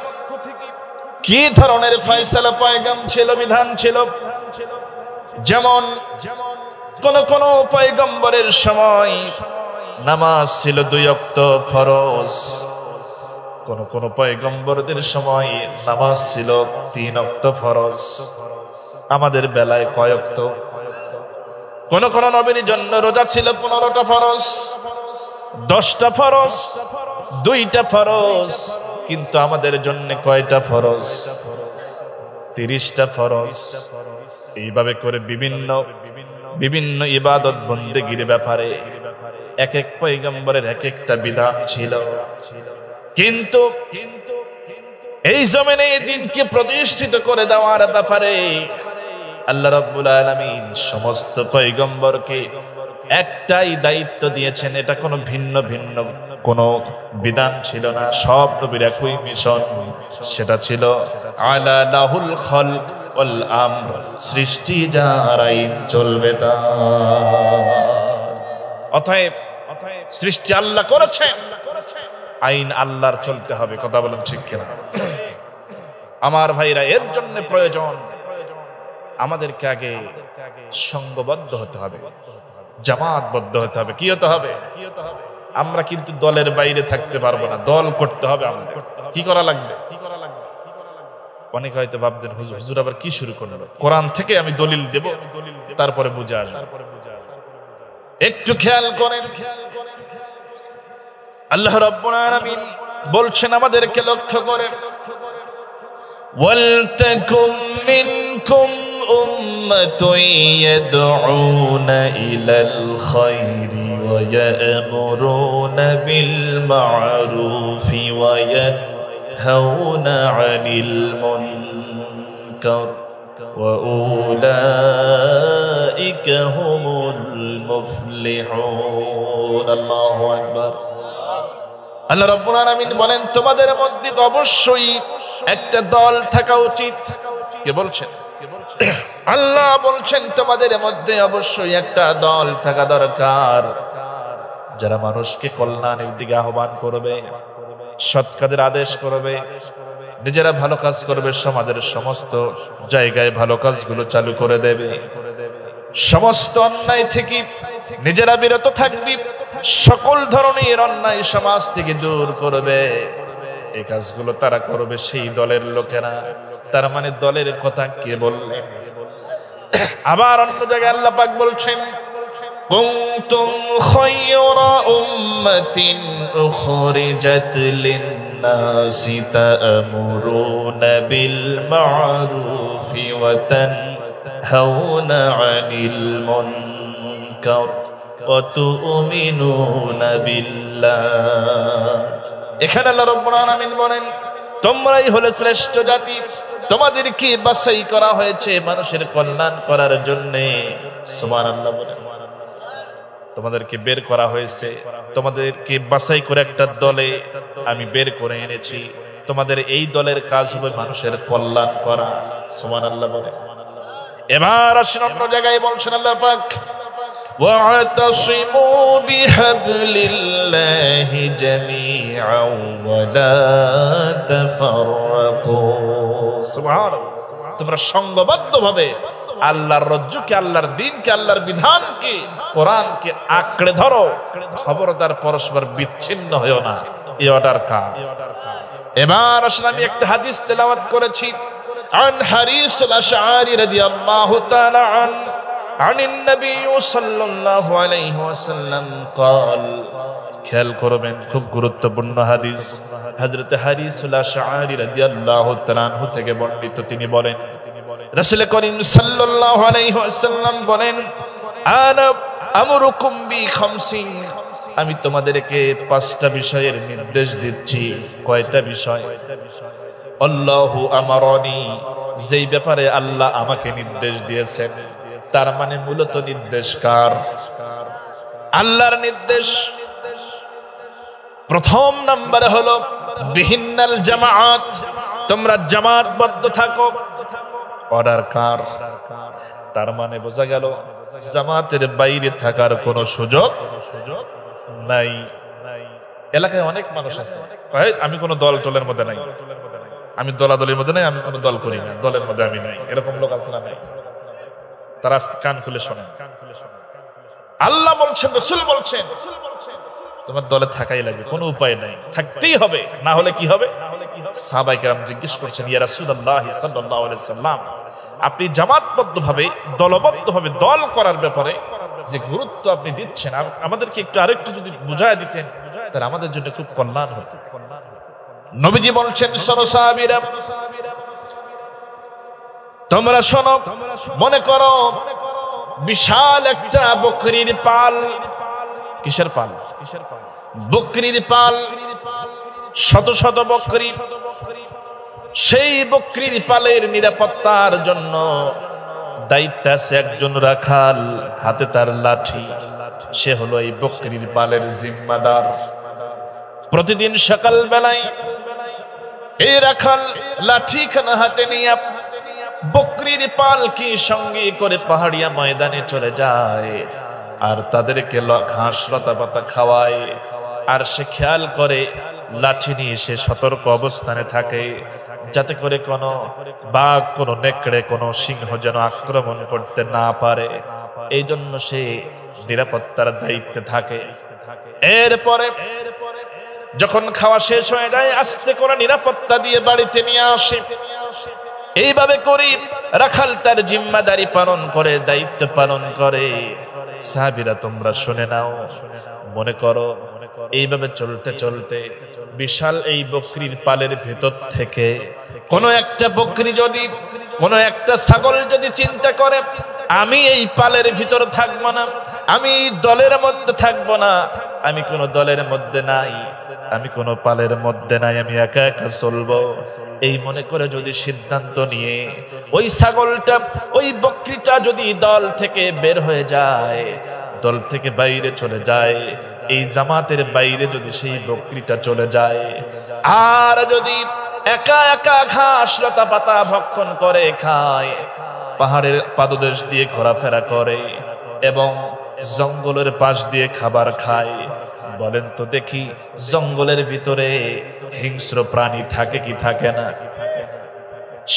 কি ধরনের ফয়সালা পয়গাম ছিল, বিধান ছিল। যেমন কোন কোন পয়গম্বরের সময় নামাজ ছিল 2 ওয়াক্ত ফরজ, কোন কোন পয়গম্বরদের সময় নামাজ ছিল 3 ওয়াক্ত ফরজ। আমাদের বেলায় কয় ওয়াক্ত? কোন কোন নবীর জন্য রোজা ছিল 15টা ফরজ, 10টা ফরজ, 2টা ফরজ। কিন্তু আমাদের জন্য কয়টা ফরজ? 30টা ফরজ। এইভাবে করে বিভিন্ন বিভিন্ন ইবাদত বন্দেগীর ব্যাপারে এক এক পয়গম্বরের এক একটা বিধান ছিল। কিন্তু এই জমিনে এই দিনকে প্রতিষ্ঠিত করে দেওয়ার ব্যাপারে আল্লাহ রাব্বুল আলামিন সমস্ত পয়গম্বরকে একটাই দায়িত্ব দিয়েছেন। এটা কোনো ভিন্ন ভিন্ন কোনো বিধান ছিল না, সব নবীর একই মিশন। সেটা ছিল আলা লাহুল খালক ওয়াল আমর, সৃষ্টি যার আইন চলবে তার। অতএব সৃষ্টি আল্লাহ করেছেন, আইন আল্লাহর চলতে হবে। কথা বলেন ঠিক কিনা? আমার ভাইরা, এর জন্য প্রয়োজন আমাদেরকে আগে সংঘবদ্ধ হতে হবে, জামাতবদ্ধ হতে হবে। কি হতে হবে? আমরা কিন্তু দলের বাইরে থাকতে পারবো না, দল করতে হবে আমাদের। কি করা লাগবে? অনেকে হয়তো ভাবছেন হুজুর আবার কি শুরু করলো, কোরআন থেকে আমি দলিল দেব তারপরে বুঝে আসবো। একটু খেয়াল করেন, আল্লাহ রাব্বুল আলামিন বলছেন আমাদেরকে লক্ষ্য করে, ওয়ালতাকুম মিনকুম উম্মাতুন ইয়াদউনা ইলাল খায়রি ওয়া ইয়া'মুরুনা বিল মা'রুফি ওয়া ইয়ানহাউনা আনিল মুনকার ওয়া উলাইকা হুমুল মুফলিহুন। আল্লাহু আকবার। আল্লাহ রাব্বুল আলামিন বলেন, তোমাদের মধ্যে অবশ্যই একটা দল থাকা উচিত। কে বলছেন? আল্লাহ বলছেন তোমাদের মধ্যে অবশ্যই একটা দল থাকা দরকার, যারা মানুষকে কল্যাণের দিকে আহ্বান করবে, সৎ কাজের আদেশ করবে, নিজেরা ভালো কাজ করবে, সমাজের সমস্ত জায়গায় ভালো কাজগুলো চালু করে দেবে, সমস্ত অন্যায় থেকে নিজেরা বিরত থাকবে, সকল ধরনের অন্যায় সমাজ থেকে দূর করবে। এই কাজগুলো তারা করবে, সেই দলের লোকেরা। তার মানে দলের কথা কে বললেন? আবার অন্য জায়গায় আল্লাহ পাক বলছেন, কুনতুম খায়রা উম্মাতিন উখরিজাত লিন-নাসি তা'মুরুনা বিল মা'রুফি ওয়া তানহাউনা আনিল মুনকার ওয়া তু'মিনুনা বিল্লাহ। এখানে আল্লাহ রাব্বুল আলামিন বলেন, তোমরাই হলে শ্রেষ্ঠ জাতি, তোমাদেরকে বাছাই করা হয়েছে মানুষের কল্যাণ করার জন্য। সুবহানাল্লাহ বলেন, তোমাদেরকে বের করা হয়েছে, তোমাদেরকে বাছাই করে একটা দলে আমি বের করে এনেছি। তোমাদের এই দলের কাজ হবে মানুষের কল্যাণ করা। সুবহানাল্লাহ বলেন। এবার আসেন অন্য জায়গায় বলছেন আল্লাহ পাক, واعتصموا بحبل الله جميعا ولا تفرقوا। সুবহানাল্লাহ। তোমরা সংঘবদ্ধভাবে আল্লাহর রজ্জুকে, আল্লাহর দ্বীনকে, আল্লাহর বিধানকে, কোরআনকে আঁকড়ে ধরো, খবরদার পরস্পর বিচ্ছিন্ন হয়ো না। এই অর্ডার কার? এবার আসলে আমি একটা হাদিস তেলাওয়াত করেছি, আন হারিসুল আশআরি রাদিয়াল্লাহু তাআলা عن النبي صلى الله عليه وسلم قال। খেয়াল করবেন, খুব গুরুত্বপূর্ণ হাদিস। হযরত হারিসুল আশআরি রাদিয়াল্লাহু তাআলা আনহু থেকে বর্ণিত। তিনি বলেন, রাসূল করিম সাল্লাল্লাহু আলাইহি ওয়াসাল্লাম বলেন, আনা আমরুকুম বিখামসিন, আমি তোমাদেরকে 5টা বিষয়ের নির্দেশ দিচ্ছি। কয়টা বিষয়? আল্লাহু আমারানি, যেই ব্যাপারে আল্লাহ আমাকে নির্দেশ দিয়েছেন। তার মানে মূলত নির্দেশ কার? আল্লাহর নির্দেশ। প্রথম নম্বরে হলো বিহিন্নাল জামাআত, তোমরা জামাতবদ্ধ থাকো। অর্ডার কার? তার মানে বোঝা গেল জামাতের বাইরে থাকার কোনো সুযোগ নাই। এলাকায় অনেক মানুষ আছে, আমি কোনো দল টলের মধ্যে নাই, আমি দলাদলির মধ্যে নাই, আমি কোনো দল করি না, দলের মধ্যে আমি নাই। এরকম লোক আছে না? নাই। তারা আজকে কান খুলে শোনেন, আল্লাহ বলছেন, রাসূল বলছেন, তোমার দলে থাকাই লাগবে, কোনো উপায় নাই, থাকতেই হবে, না হলে কি হবে? সাহাবায়ে কেরাম জিজ্ঞেস করছেন, ইয়া রাসূলুল্লাহ সাল্লাল্লাহু আলাইহি সাল্লাম, আপনি জামাতবদ্ধভাবে দলবদ্ধভাবে দল করার ব্যাপারে যে গুরুত্ব আপনি দিচ্ছেন, আমাদেরকে একটু আরেকটু যদি বুঝায় দিতেন তাহলে আমাদের জন্য খুব কল্যাণ হতো। নবীজি বলছেন, শোনো সাহাবীরা, তোমরা শোনো, মনে করো বিশাল একটা বকরির পাল। কিসের পাল? বকরির পাল, শত শত বকরি। সেই বকরির পালের নিরাপত্তার জন্য দায়িত্বে আছে একজন রাখাল, হাতে তার লাঠি। সে হলো এই বকরির পালের জিম্মাদার। প্রতিদিন সকাল বেলায় এই রাখাল লাঠিখানা হাতে নিয়ে বকরির পালকে সঙ্গে করে পাহাড়িয়া ময়দানে চলে যায়, আর তাদেরকে ঘাস লতা পাতা খাওয়ায়। আর সে খেয়াল করে লাঠি নিয়ে সে সতর্ক অবস্থানে থাকে, যাতে করে কোনো বাঘ, কোনো নেকড়ে, কোনো সিংহ যেন আক্রমণ করতে না পারে। এই জন্য সে নিরাপত্তার দায়িত্বে থাকে। এরপরে যখন খাওয়া শেষ হয়ে যায়, আস্তে করে নিরাপত্তা দিয়ে বাড়িতে নিয়ে আসে। এইভাবে করে রাখাল তার জিম্মাদারি পালন করে, দায়িত্ব পালন করে। সাহাবীরা তোমরা শুনে নাও, মনে করো এইভাবে চলতে চলতে বিশাল এই বকরির পালের ভেতর থেকে কোনো একটা বকরি যদি, কোনো একটা ছাগল যদি চিন্তা করে আমি এই পালের ভিতর থাকবো না, আমি দলের মধ্যে থাকবো না, আমি কোনো দলের মধ্যে নাই, আমি কোনো পালের মধ্যে নাই, আমি একা একা চলবো, এই মনে করে যদি সিদ্ধান্ত নিয়ে ওই ছাগলটা, ওই বকরিটা যদি দল থেকে বের হয়ে যায়, দল থেকে বাইরে চলে যায়, এই জামাতের বাইরে যদি সেই বকরিটা চলে যায়, আর যদি একা একা ঘাস লতা পাতা ভক্ষণ করে খায়, পাহাড়ের পাদদেশ দিয়ে ঘোরাফেরা করে এবং জঙ্গলের পাশ দিয়ে খাবার খায়, বলেন তো দেখি জঙ্গলের ভিতরে হিংস্র প্রাণী থাকে কি থাকে না?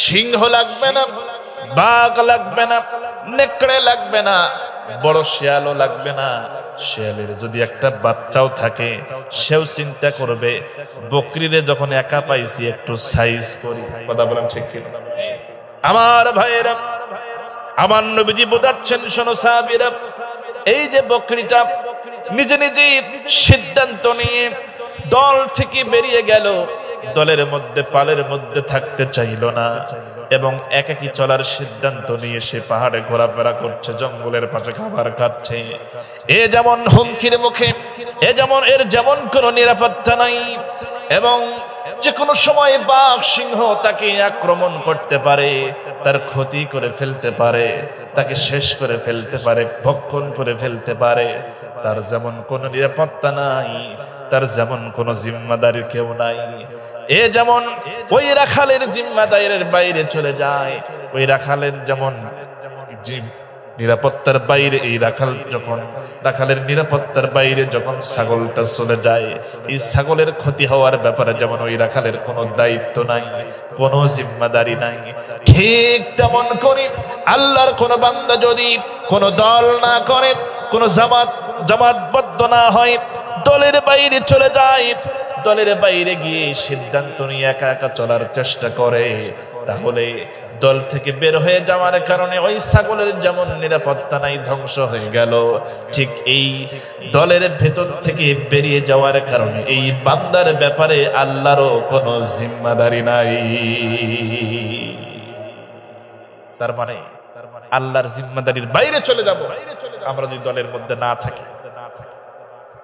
সিংহ লাগবে না, বাঘ লাগবে না, নেকড়ে লাগবে না, বড় শিয়ালও লাগবে না। শিয়ালের যদি একটা বাচ্চাও থাকে, সেও চিন্তা করবে বকরিরে যখন একা পাইছি একটু সাইজ করি। কথা বলেন ঠিক কিনা? আমার ভাইয়েরা, আমার নবীজি বোঝাচ্ছেন, শোনো সাহাবীরা, এই যে বকরিটা নিজে নিজে সিদ্ধান্ত নিয়ে দল থেকে বেরিয়ে গেল, দলের মধ্যে পালের মধ্যে থাকতে চাইল না এবং একাকী চলার সিদ্ধান্ত নিয়ে সে পাহাড়ে ঘোরাফেরা করছে, জঙ্গলের পাশে খাবার খাচ্ছে। এ যেমন হুমকির মুখে, এর যেমন কোনো নিরাপত্তা নাই এবং যে কোনো সময় বাঘ সিংহ তাকে আক্রমণ করতে পারে, তার ক্ষতি করে ফেলতে পারে, তাকে শেষ করে ফেলতে পারে, ভক্ষণ করে ফেলতে পারে। তার যেমন কোনো নিরাপত্তা নাই, তার যেমন কোনো জিম্মাদারি কেউ নাই। এ যেমন ওই রাখালের জিম্মাদারির বাইরে চলে যায়, ওই রাখালের যেমন নিরাপত্তার বাইরে, এই রাখালের নিরাপত্তার বাইরে যখন ছাগলটা চলে যায়, এই ছাগলের ক্ষতি হওয়ার ব্যাপারে যেমন ওই রাখালের কোনো দায়িত্ব নাই, কোনো জিম্মাদারি নাই, ঠিক তেমন করে আল্লাহর কোন বান্দা যদি কোনো দল না করে, কোনো জামাতবদ্ধ না হয়, দলের বাইরে চলে যায়, দলের বাইরে গিয়ে সিদ্ধান্ত নিয়ে একা একা চলার চেষ্টা করে, তাহলে দল থেকে বের হয়ে যাওয়ার কারণে ওই ছাগলের যেমন নিরাপত্তা নাই, ধ্বংস হয়ে গেল, ঠিক এই দলের ভেতর থেকে বেরিয়ে যাওয়ার কারণে এই বান্দার ব্যাপারে আল্লাহরও কোনো জিম্মাদারি নাই। তার মানে আল্লাহর জিম্মাদারির বাইরে চলে যাব আমরা যদি দলের মধ্যে না থাকি।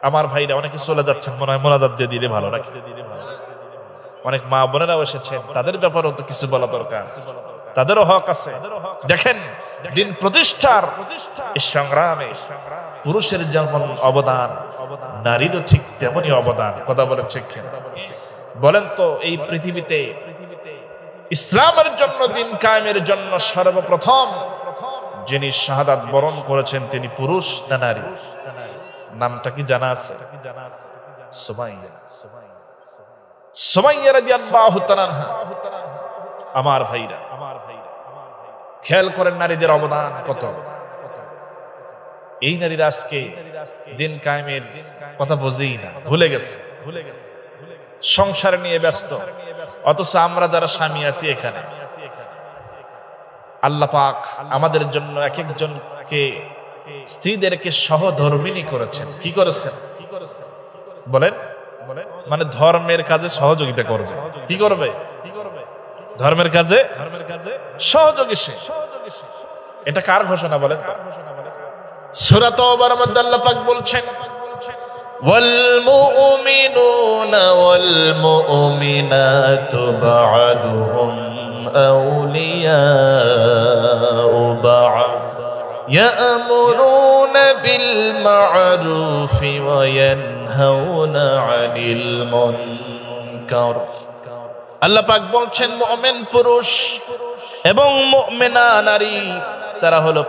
আমার ভাইরা অনেকে চলে যাচ্ছেন, মনে হয় মোনাজাত দিয়ে দিলে ভালো রাখি। অনেক মা বোনেরাও এসেছেন, তাদের ব্যাপারেও তো কিছু বলা দরকার, তাদেরও হক আছে। দেখেন, দিন প্রতিষ্ঠার এই সংগ্রামে পুরুষের যেমন অবদান, নারীরও ঠিক তেমনই অবদান। কথা বলেন ঠিক কিনা? বলেন তো, এই পৃথিবীতে ইসলামের জন্য, দিন কায়েমের জন্য সর্বপ্রথম যিনি শাহাদাত বরণ করেছেন তিনি পুরুষ না নারী? নামটা কি জানা আছে? সুমাইয়া রাদিয়াল্লাহু তাআলা আনহা। আমার ভাইরা, খেয়াল করেন নারীদের অবদান কত। এই নারীরা আজকে দিন কায়েমের কথা বুঝেই না, ভুলে গেছে, সংসার নিয়ে ব্যস্ত। অথচ আমরা যারা স্বামী আছি এখানে, আল্লাহ পাক আমাদের জন্য এক একজনকে স্ত্রীদেরকে সহধর্মিণী করেছেন। কি করেছেন বলেন? মানে ধর্মের কাজে সহযোগিতা করবে। কি করবে? ধর্মের কাজে সহযোগী সে। এটা কার ঘোষণা বলেন তো? সূরা তাওবার মধ্যে আল্লাহ পাক বলছেন, ওয়াল মুমিনুনা ওয়াল মুমিনাতু বা'দুহুম আউলিয়াউ বা'দ ইয়া'মুরুনা বিল মা'রুফি ওয়া ইয়ানহাউনা 'আনিল মুনকার। আল্লাহ পাক বলছেন, মুমিন পুরুষ এবং মুমিনা নারী তারা হলো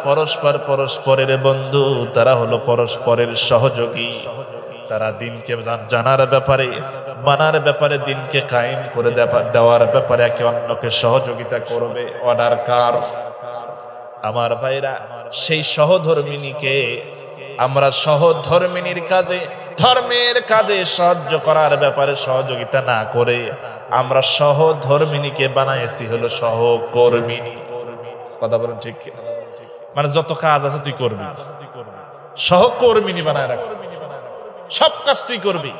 পরস্পরের বন্ধু, তারা হলো পরস্পরের সহযোগী। তারা দিনকে জানার ব্যাপারে, মানার ব্যাপারে, দিনকে কায়েম করে দেওয়ার ব্যাপারে একে অন্যকে সহযোগিতা করবে। অর্ডার কার? আমার ভাইরা, সেই সহধর্মিনীকে আমরা সহধর্মিনীর কাজে, ধর্মের কাজে সাহায্য করার ব্যাপারে সহযোগিতা না করে আমরা সহধর্মিনীকে বানাইছি হলো সহকর্মিনী। কথা বলেন ঠিক? মানে যত কাজ আছে তুই করবি, সহকর্মিনী বানায় রাখছি, সব কাজ তুই করবি।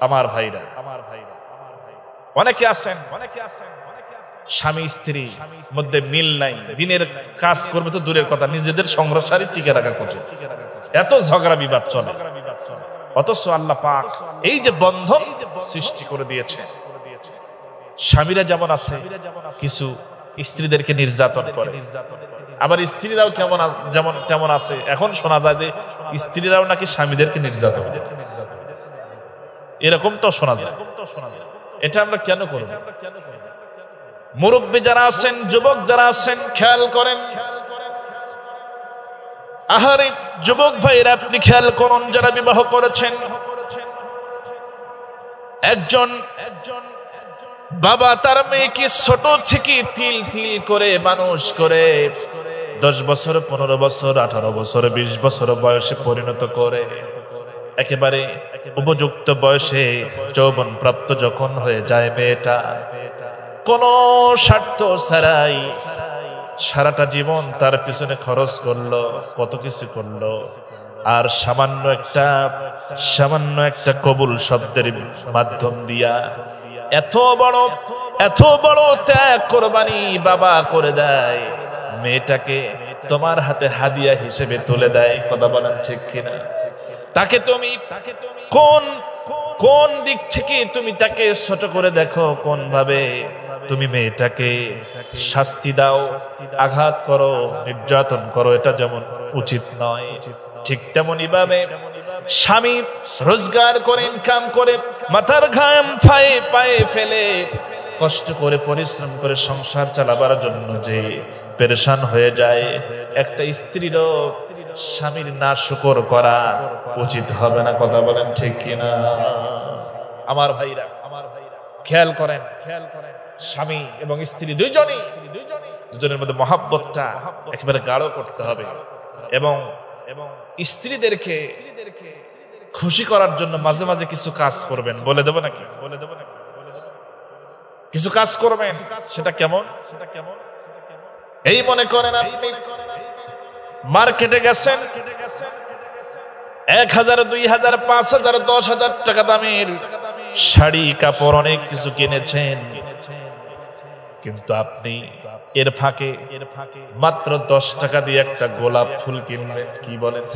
আমার ভাইরা, অনেকে আছেন স্বামী স্ত্রী মধ্যে মিল নাই, দিনের কাজ করবে তো দূরের কথা, নিজেদের সংসারই টিকে রাখা কঠিন, এত ঝগড়া বিবাদ চলে। অথচ আল্লাহ পাক এই যে বন্ধন সৃষ্টি করে দিয়েছে, স্বামীরা যেমন আছে কিছু স্ত্রীদেরকে নির্যাতন করে, আবার স্ত্রীরাও যেমন তেমন আছে। এখন শোনা যায় যে স্ত্রীরাও নাকি স্বামীদেরকে নির্যাতন করে, এরকম তো শোনা যায়। এটা আমরা কেন করব? মুরব্বী যারা আছেন, যুবক যারা আছেন, খেয়াল করেন। আহারে যুবক ভাইরা, আপনি খেয়াল করুন, যারা বিবাহ করেছেন, একজন বাবা তার মেয়েকে ছোট থেকে তিল তিল করে মানুষ করে 10 বছর, 15 বছর, 18 বছর, 20 বছর বয়সে পরিণত করে একেবারে উপযুক্ত বয়সে যৌবন প্রাপ্ত যখন হয়ে যায় মেয়েটা, কোনো স্বার্থ ছাড়াই সারাটা জীবন তার পিছনে খরচ করলো, কত কিছু করলো, আর সামান্য একটা কবুল শব্দের মাধ্যম দিয়া এত বড় ত্যাগ কোরবানি বাবা করে দেয়, মেয়েটাকে তোমার হাতে হাদিয়া হিসেবে তুলে দেয়। কথা বলেন ঠিক কিনা? তাকে তুমি কোন দিক থেকে তুমি তাকে ছোট করে দেখো, কোন ভাবে তুমি মেয়েটাকে শাস্তি দাও, আঘাত করো, নির্যাতন করো, এটা যেমন উচিত নয়, ঠিক তেমনি ভাবে স্বামী রোজগার করে, ইনকাম করে, মাথার ঘাম পায়ে ফেলে কষ্ট করে পরিশ্রম করে সংসার চালাবার জন্য যে পেরেশান হয়ে যায়, একটা স্ত্রীরও স্বামীর না শুকর করা উচিত হবে না। কথা বলেন ঠিক কিনা? আমার ভাইরা খেয়াল করেন, স্বামী এবং স্ত্রী দুজনের মধ্যে মহাব্বতটা একেবারে গাঢ় করতে হবে, এবং স্ত্রীদেরকে খুশি করার জন্য মাঝে মাঝে কিছু কাজ করবেন। বলে দেবো নাকি? কিছু কাজ করবেন। সেটা কেমন? এই মনে করেন আপনি মার্কেটে গেছেন, 1000, 2000, 5000, 10,000 টাকা দামের শাড়ি কাপড় অনেক কিছু কিনেছেন, কিন্তু আপনি এর ফাঁকে মাত্র 10 টাকা দিয়ে একটা গোলাপ ফুল কিনবেন। কি বলেন?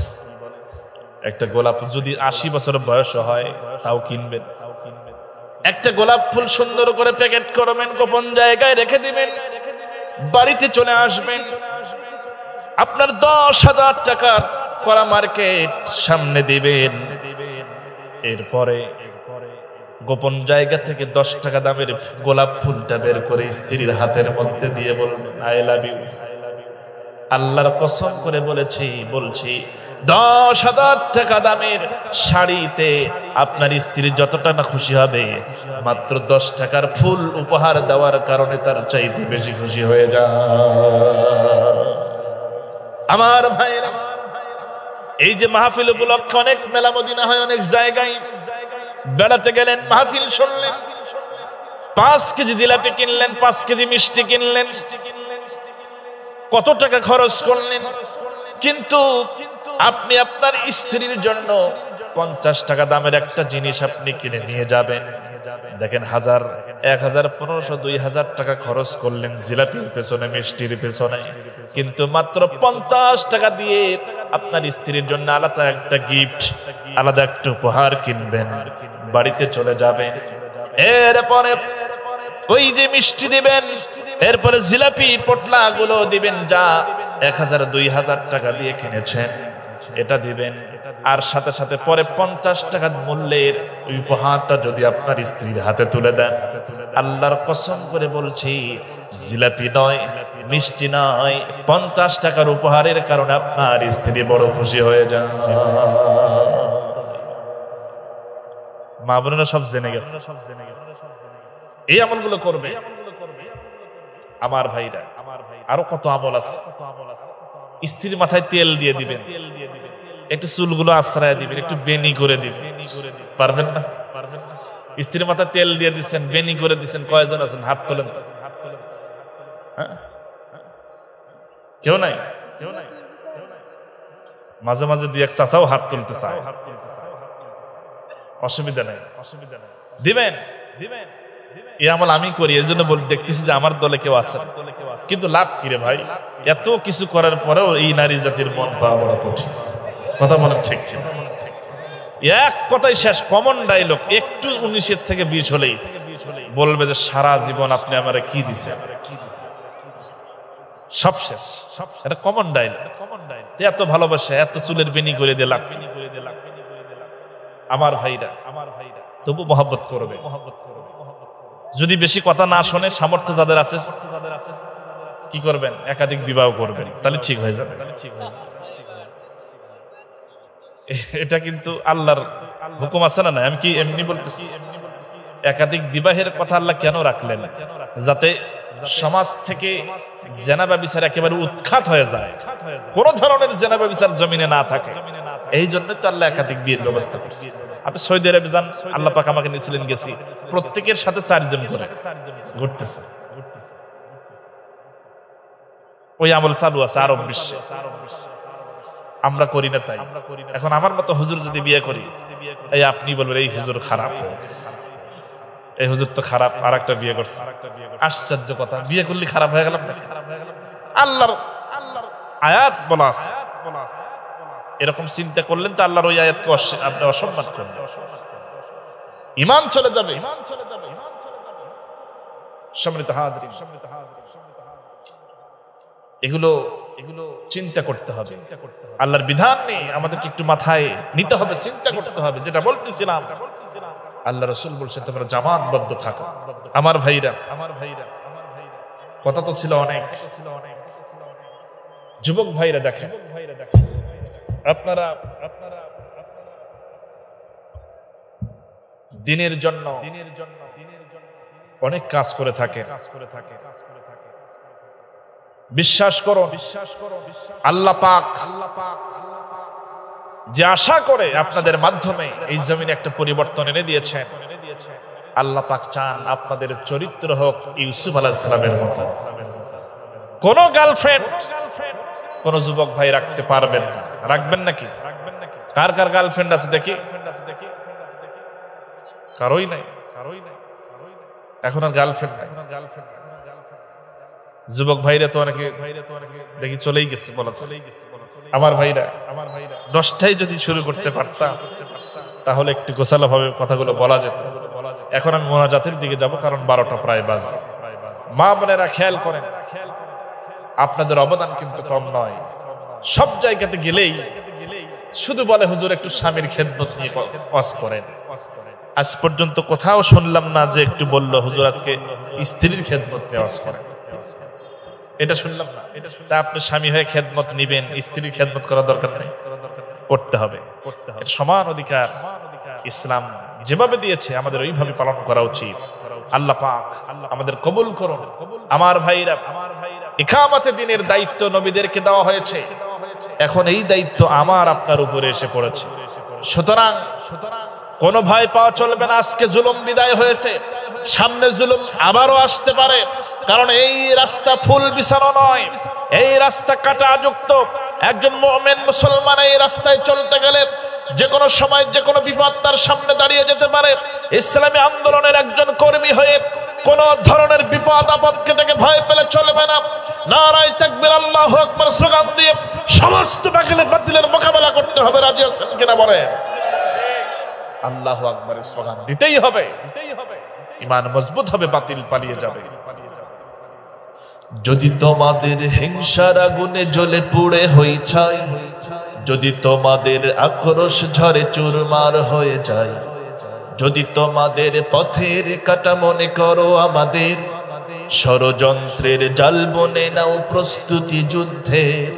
একটা গোলাপ যদি 80 বছর বয়স হয় তাও কিনবেন। একটা গোলাপ ফুল সুন্দর করে প্যাকেট করবেন, গোপন জায়গায় রেখে দিবেন, বাড়িতে চলে আসবেন, আপনার 10,000 টাকা করা মার্কেট সামনে দিবেন, এরপরে গোপন জায়গা থেকে 10 টাকা দামের গোলাপ ফুলটা বের করে স্ত্রীর হাতের মধ্যে দিয়ে বলবেন, আই লাভ ইউ। আল্লাহর কসম করে বলছি 10,000 টাকা দামের শাড়িতে আপনার স্ত্রী যতটা না খুশি হবে, মাত্র 10 টাকার ফুল উপহার দেওয়ার কারণে তার চাইতে বেশি খুশি হয়ে যায়। আমার ভাইরা, এই যে মাহফিল উপলক্ষে অনেক মেলা মদিনা হয়, অনেক জায়গায় বেড়াতে গেলেন, মাহফিল শুনলেন, 5 কেজি জিলাপি কিনলেন, 5 কেজি মিষ্টি কিনলেন, কত টাকা খরচ করলেন, কিন্তু আপনি আপনার স্ত্রীর জন্য 50 টাকা দামের একটা জিনিস আপনি কিনে নিয়ে যাবেন। দেখেন 1000, 1000, 1500, 2000 টাকা খরচ করলেন জিলাপির পেছনে, মিষ্টির পেছনে, কিন্তু মাত্র 50 টাকা দিয়ে আপনার স্ত্রীর জন্য আলাদা একটা গিফট, আলাদা একটা উপহার কিনবেন, বাড়িতে চলে যাবেন। এরপরে ওই যে মিষ্টি দিবেন, এরপরে জিলাপি পটলা গুলো দিবেন, যা 1000, 2000 টাকা দিয়ে কিনেছেন এটা দিবেন, আর সাথে সাথে পরে 50 টাকা মূল্যের ওই উপহারটা যদি আপনার স্ত্রীর হাতে তুলে দেন, আল্লাহর কসম করে বলছি, জিলাপি নয়, মিষ্টি নয়, 50 টাকার উপহারের কারণে আপনার স্ত্রী বড় খুশি হয়ে যায়। মা বোনেরা সব জেনে গেছে, এই আমলগুলো করবে আমার ভাইরা। আরো কত আমল আছে। স্ত্রীর মাথায় তেল দিয়ে দিবেন, একটু চুলগুলো আশ্রয় দিবেন, একটু বেনি করে দিবেন। পারবেন না? স্ত্রীর মাথায় তেল দিয়ে দিচ্ছেন, বেনি করে দিচ্ছেন, কয়জন আছেন? হাত তোলেন তো। কেউ নাই? মাঝে মাঝে 2-1 চাচাও হাত তুলতে চায়, অসুবিধা নাই, দিবেন। এই আমল আমি করি, এই জন্য দেখতেছি যে আমার দলে কেউ আছে, কিন্তু লাভ কি রে ভাই? এত কিছু করার পরেও এই নারী জাতির মন পাওয়া বড় কঠিন। কথা বলেন ঠিক? এক কথাই শেষ, কমন ডায়লগ। একটু 19 থেকে 20 হলেই বলবে যে সারা জীবন আপনি আমারে কি দিছেন, সব শেষ। এটা কমন ডায়লগ। এত ভালোবাসা, এত চুলের বেনি করে দিলাম আমার ভাইরা, তবু মহব্বত করবে। যদি বেশি কথা না শোনে, সামর্থ্য যাদের আছে কি করবেন? একাধিক বিবাহ করবেন, তাহলে ঠিক হয়ে যাবে। এটা কিন্তু আল্লাহর হুকুম আছে না? আমি কি এমনি বলতেছি? একাধিক বিবাহের কথা আল্লাহ কেন রাখলেন? যাতে সমাজ থেকে জেনা ব্যভিচার একেবারে উৎখাত হয়ে যায়, কোন ধরনের জেনা ব্যভিচার জমিনে না থাকে। এই জন্য তো আল্লাহ একাধিক বিয়ের ব্যবস্থা করছে। আপনি সৌদি আরবে যান, আল্লাহ পাক আমাকে নিয়েছিলেন, গেছি, প্রত্যেকের সাথে 4 জন করে ঘুরতেছে। ওই আমল চালু আছে আরব বিশ্বে, আমরা করি না তাই। এখন আমার মতো হুজুর যদি বিয়ে করি, এই আপনি বলবেন এই হুজুর খারাপ, এই হুজুর তো খারাপ, আর একটা বিয়ে করছে। আশ্চর্য কথা, বিয়ে করলে খারাপ হয়ে গেলাম না? আল্লাহর আয়াত বলা আছে, এরকম চিন্তা করলেন তো আল্লাহর ওই আয়াতকে আপনি অসম্মান করলেন, ঈমান চলে যাবে। সম্মানিত হাজরিন, এগুলো চিন্তা করতে হবে। আল্লাহর বিধান নেই, আমাদেরকে একটু মাথায় নিতে হবে, চিন্তা করতে হবে। যেটা বলতেছিলাম, আল্লাহ রাসূল বলছেন তোমরা জামাতবদ্ধ থাকো। আমার ভাইরা, কথা তো ছিল অনেক। যুবক ভাইরা দেখেন, আপনারা দিনের জন্য অনেক কাজ করে থাকে। বিশ্বাস করো, আল্লাহ পাক যে আশা করে আপনাদের মাধ্যমে এই জমিনে একটা পরিবর্তন এনে দিয়েছেন, আল্লাহ পাক চান আপনাদের চরিত্র হোক ইউসুফ আলাইহিস সালামের মতো। কোন গার্লফ্রেন্ড কোন যুবক ভাই রাখতে পারবেন না। রাখবেন নাকি? কার কার গার্লফ্রেন্ড আছে দেখি? কারোই নাই। এখন আর গার্লফ্রেন্ড নাই। যুবক ভাইরা তো অনেকে দেখি চলেই গেছে, বলা চলেই গেছে। আমার ভাইরা 10টায় যদি শুরু করতে পারতাম, তাহলে একটু গোছালো ভাবে কথাগুলো বলা যেত। এখন আমি মোনাজাতের দিকে যাব, কারণ 12টা প্রায় বাজে। মা বোনেরা খেয়াল করেন, আপনাদের অবদান কিন্তু কম নয়। সব জায়গাতে গেলেই শুধু বলে হুজুর একটু স্বামীর খেদমত নিয়ে ওয়াজ করেন। আজ পর্যন্ত কোথাও শুনলাম না যে একটু বললো হুজুর আজকে স্ত্রীর খেদমত নিয়ে ওয়াজ করেন। এটা শুনলাম না। তা আপনি স্বামী হয়ে খেদমত নিবেন, স্ত্রীর খেদমত করার দরকার নেই? করতে হবে। সমান অধিকার ইসলাম যেভাবে দিয়েছে আমাদের ওইভাবে পালন করা উচিত। আল্লাহ পাক আমাদের কবুল করুন। আমার ভাইরা, ইকামতে দ্বীনের দায়িত্ব নবীদেরকে দেওয়া হয়েছে, এখন এই দায়িত্ব আমার আপনার উপরে এসে পড়েছে। সুতরাং কোনো ভয় পাওয়া চলবে না। আজকে জুলুম বিদায় হয়েছে, সামনে জুলুম আবারও আসতে পারে, কারণ এই রাস্তা ফুল বিছানো নয়, এই রাস্তা কাঁটাযুক্ত। একজন মুমিন মুসলমান এই রাস্তায় চলতে গেলে যে কোনো সময় যে কোনো বিপদ তার সামনে দাঁড়িয়ে যেতে পারে। ইসলামী আন্দোলনের একজন কর্মী হয়ে কোন ধরনের বিপদ আপদকে থেকে ভয় পেলে চলবে না। নারায়ে তাকবীর, আল্লাহু আকবার স্লোগান দিয়ে সমস্ত বাতিলের মোকাবেলা করতে হবে। রাজি আছেন কিনা বলেন? আল্লাহু আকবারের স্লোগান দিতেই হবে, ঈমান মজবুত হবে, বাতিল পালিয়ে যাবে। যদি তোমাদের হিংসার আগুনে জ্বলে পুড়ে হই ছাই, যদি তোমাদের আক্রোশ ঝরে চুরমার হয়ে যায়, যদি তোমাদের পথের কাটা মনে করো আমাদের, ষড়যন্ত্রের জাল বনে নাও প্রস্তুতি যুদ্ধের।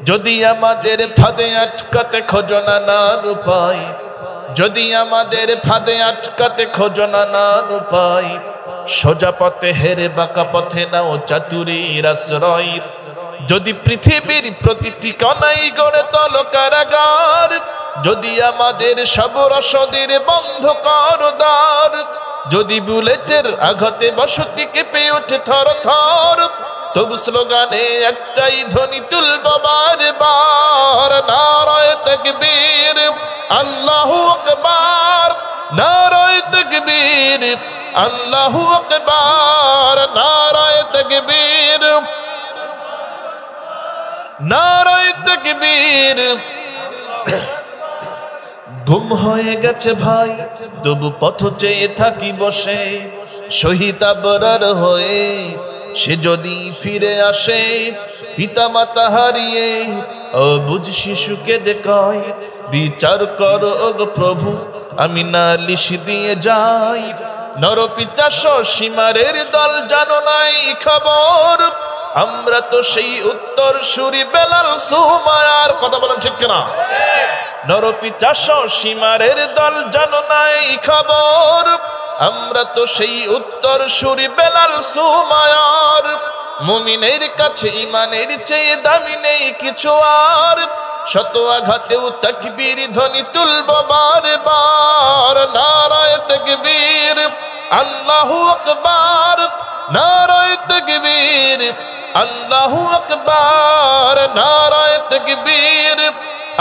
যদি আমাদের ফাঁদে আটকাতে খোঁজো নানান উপায়, যদি আমাদের ফাঁদে আটকাতে খোঁজো নানান উপায়, সোজা পথে হেরে বাঁকা পথে নাও চাতুরীর আশ্রয়। যদি পৃথিবীর প্রতিটি কণাই গড়ে তোলো কারাগার, যদি আমাদের সব রসদের বন্ধ করো দ্বার, যদি বুলেটের আঘাতে বসতি কেঁপে ওঠে থর থর, তবু স্লোগানে একটাই ধ্বনি তুলব বারবার, নারায়ে তাকবীর, আল্লাহু আকবার, নারায়ে তাকবীর, আল্লাহু আকবার, নারায়ে তাকবীর, নারায়ে তাকবীর। গুম হয়ে গেছে ভাই, তবু পথ চেয়ে থাকি বসে, শহীদ আবরার হয়ে সে যদি ফিরে আসে, পিতা মাতা হারিয়ে অবুঝ শিশুকে দেখায়, বিচার করো গো প্রভু, আমি নালিশ দিয়ে যাই। নরপিচাস সীমারের দল জানো নাই খবর, আমরা তো সেই উত্তর সুরি বেলাল সুমায়ার। কথা বলেন ঠিক কিনা? নরপিচাস সীমারের দল জানো নাই খবর, আমরা তো সেই উত্তর সুরি বেলাল সুমায়ার। মুমিনের কাছে ঈমানের চেয়ে দামি নেই কিছু আর, শত আঘাতেও তাকবীর ধ্বনি তুলব বারবার, নারায়ে তাকবীর, আল্লাহু আকবার, নারায়ে তাকবীর, আল্লাহু আকবার, নারায়ে তাকবীর,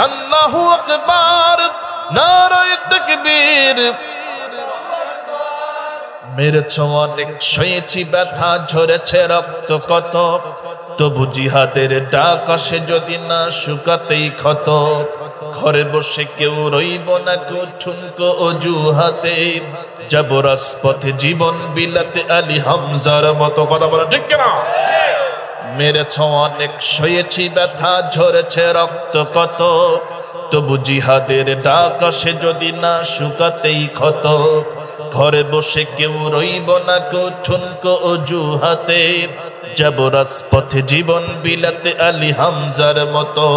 আল্লাহু আকবার, নারায়ে তাকবীর। মেরেছ অনেক, সয়েছি ব্যথা, ঝরেছে রক্ত কত, তবু জিহাদের ডাক আসে যদি না শুকাতেই ক্ষত। ঘরে বসে কেউ রইব না ঠুনকো অজুহাতে, যাব রাজপথে জীবন বিলাতে আলী হামজার মতো। কথা বলা ঠিক কিনা? মেরেছ অনেক, সয়েছি ব্যথা, ঝরেছে রক্ত কত, তবু জিহাদের ডাক আসে যদি না শুকাতেই ক্ষত। ঘরে বসে কেউ রইব না ঠুনকো অজুহাতে, যাব রাজপথে জীবন বিলাতে আলী হামজার মতো।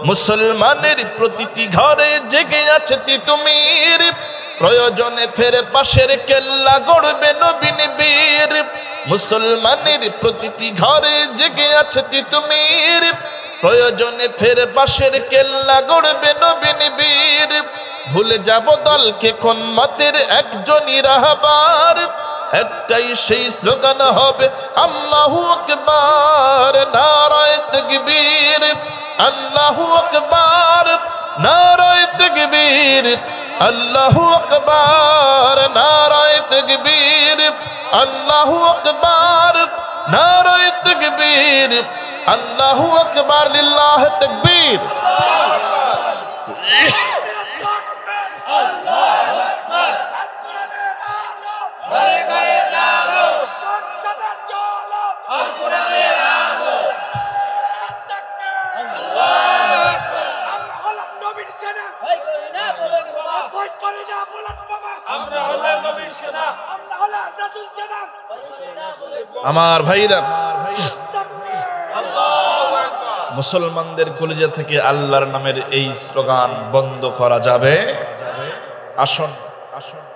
মুসলমানের প্রতিটি ঘরে জেগে আছে তিতুমির, প্রয়োজনে ফেরে পাশের কেল্লা গড়বে নবীন বীর। মুসলমানের প্রতিটি ঘরে জেগে আছে তিতুমির, প্রয়োজনে ফেরে পাশের কেল্লা গড়বে নবীন বীর। ভুলে যাব দলকে কোন মতের একজনই রাহবার, একটাই সেই স্লোগান হবে আল্লাহু আকবার, নারায়ে তাকবীর, আল্লাহু আকবার, নারায়ে তাকবীর, আল্লাহু আকবার, নারায়ে তাকবীর, আল্লাহু আকবার, নারায়ে তাকবীর, আল্লাহু আকবার, লিল্লাহি তাকবীর। আমার ভাইরা, মুসলমানদের কলিজা থেকে আল্লাহর নামের এই স্লোগান বন্ধ করা যাবে? আসুন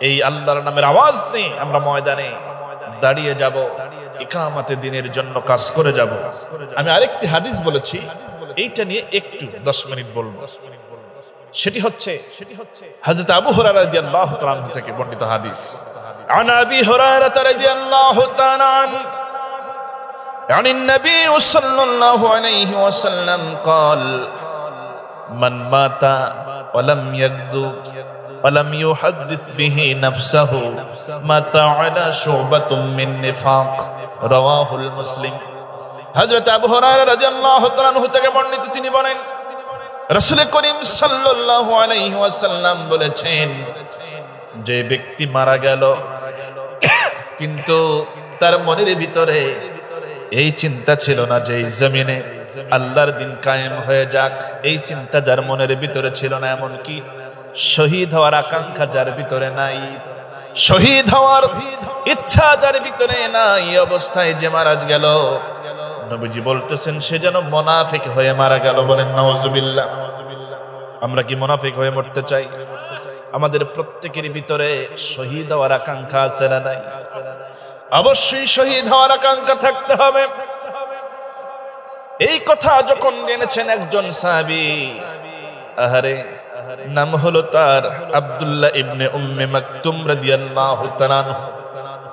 এই আল্লাহর নামের আওয়াজ নিয়ে আমরা ময়দানে দাঁড়িয়ে যাব, ইকামতে দ্বীনের জন্য কাজ করে যাব। আমি আরেকটি হাদিস বলেছি, এইটা নিয়ে একটু 10 মিনিট বলবো। সেটি হচ্ছে হযরত আবু হুরায়রা রাদিয়াল্লাহু তাআলা আনহু থেকে বর্ণিত হাদিস। عن أبي هريرة رضي الله تعالى عنه عن النبي صلى الله عليه وسلم قال من مات ولم يغدو ولم يحدث به نفسه مات على شعبة من نفاق رواه المسلم। হযরত আবু হুরায়রা রাদিয়াল্লাহু তাআলা আনহু থেকে বর্ণিত, তিনি বলেন রাসূল করিম সাল্লাল্লাহু আলাইহি ওয়াসাল্লাম বলেছেন, যে ব্যক্তি মারা গেল কিন্তু তার মনের ভিতরে এই চিন্তা ছিল না যে এই জমিনে আল্লাহর দিন কায়েম হয়ে যাক, এই চিন্তা যার মনের ভিতরে ছিল না, এমন কি শহীদ হওয়ার আকাঙ্ক্ষা যার ভিতরে নাই, শহীদ হওয়ার ইচ্ছা যার ভিতরে নাই, অবস্থায় যে মারা গেল, নবীজি বলতেছেন সে যেন মুনাফিক হয়ে মারা গেল। বলেন নাউজুবিল্লাহ। আমরা কি মুনাফিক হয়ে মরতে চাই? আমাদের প্রত্যেকের ভিতরে শহীদ হওয়ার আকাঙ্ক্ষা আছে না নাই? অবশ্যই শহীদ হওয়ার আকাঙ্ক্ষা থাকতে হবে। এই কথা যখন জেনেছেন একজন সাহাবী, আহারে নাম হলো তার আব্দুল্লাহ ইবনে উম্মে মাকতুম রাদিয়াল্লাহু তাআলা আনহু,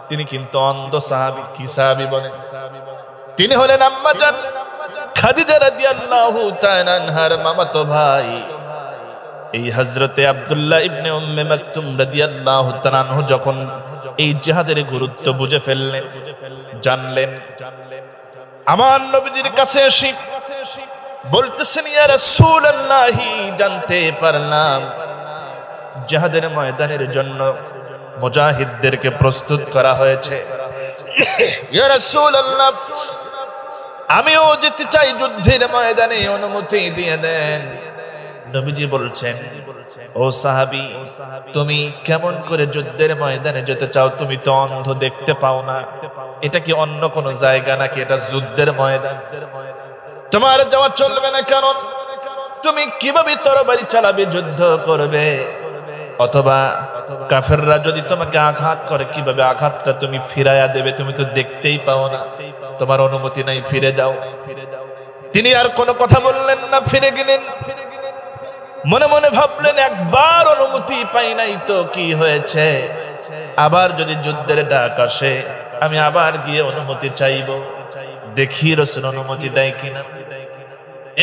তিনি কিন্তু অন্ধ সাহাবী। কি সাহাবী বলেন? তিনি হলেন আম্মা জান খাদিজা রাদিয়াল্লাহু তাআলা আনহার মামাতো ভাই। এই হযরতে আব্দুল্লাহ ইবনে উম্মে মাকতুম রাদিয়াল্লাহু তাআলা আনহু যখন এই জিহাদের গুরুত্ব বুঝে ফেললেন, জানলেন, আমার নবীজির কাছে এসে বলতেছেন, ইয়া রাসূলুল্লাহ, জানতে পারলাম জিহাদের ময়দানের জন্য মুজাহিদদেরকে প্রস্তুত করা হয়েছে। ইয়া রাসূলুল্লাহ, আমিও যেতে চাই যুদ্ধের ময়দানে, অনুমতি দিয়ে দেন। নবীজি বলছেন, ও সাহাবী, তুমি কেমন করে যুদ্ধের ময়দানে যেতে চাও? তুমি তো অন্ধ, দেখতে পাও না। এটা কি অন্য কোন জায়গা নাকি? এটা যুদ্ধের ময়দান, তোমার যাওয়া চলবে না। কারণ তুমি কিভাবে তরবারি চালাবে, যুদ্ধ করবে, অথবা কাফেররা যদি তোমাকে আঘাত করে কিভাবে আঘাতটা তুমি ফিরাইয়া দেবে? তুমি তো দেখতেই পাও না, তোমার অনুমতি নাই, ফিরে যাও। তিনি আর কোনো কথা বললেন না, ফিরে গেলেন। মনে মনে ভাবলেন, একবার অনুমতি পাই নাই তো কি হয়েছে, আবার যদি যুদ্ধের ডাক আসে আমি আবার গিয়ে অনুমতি চাইব, দেখি রাসূল অনুমতি দেয় কিনা।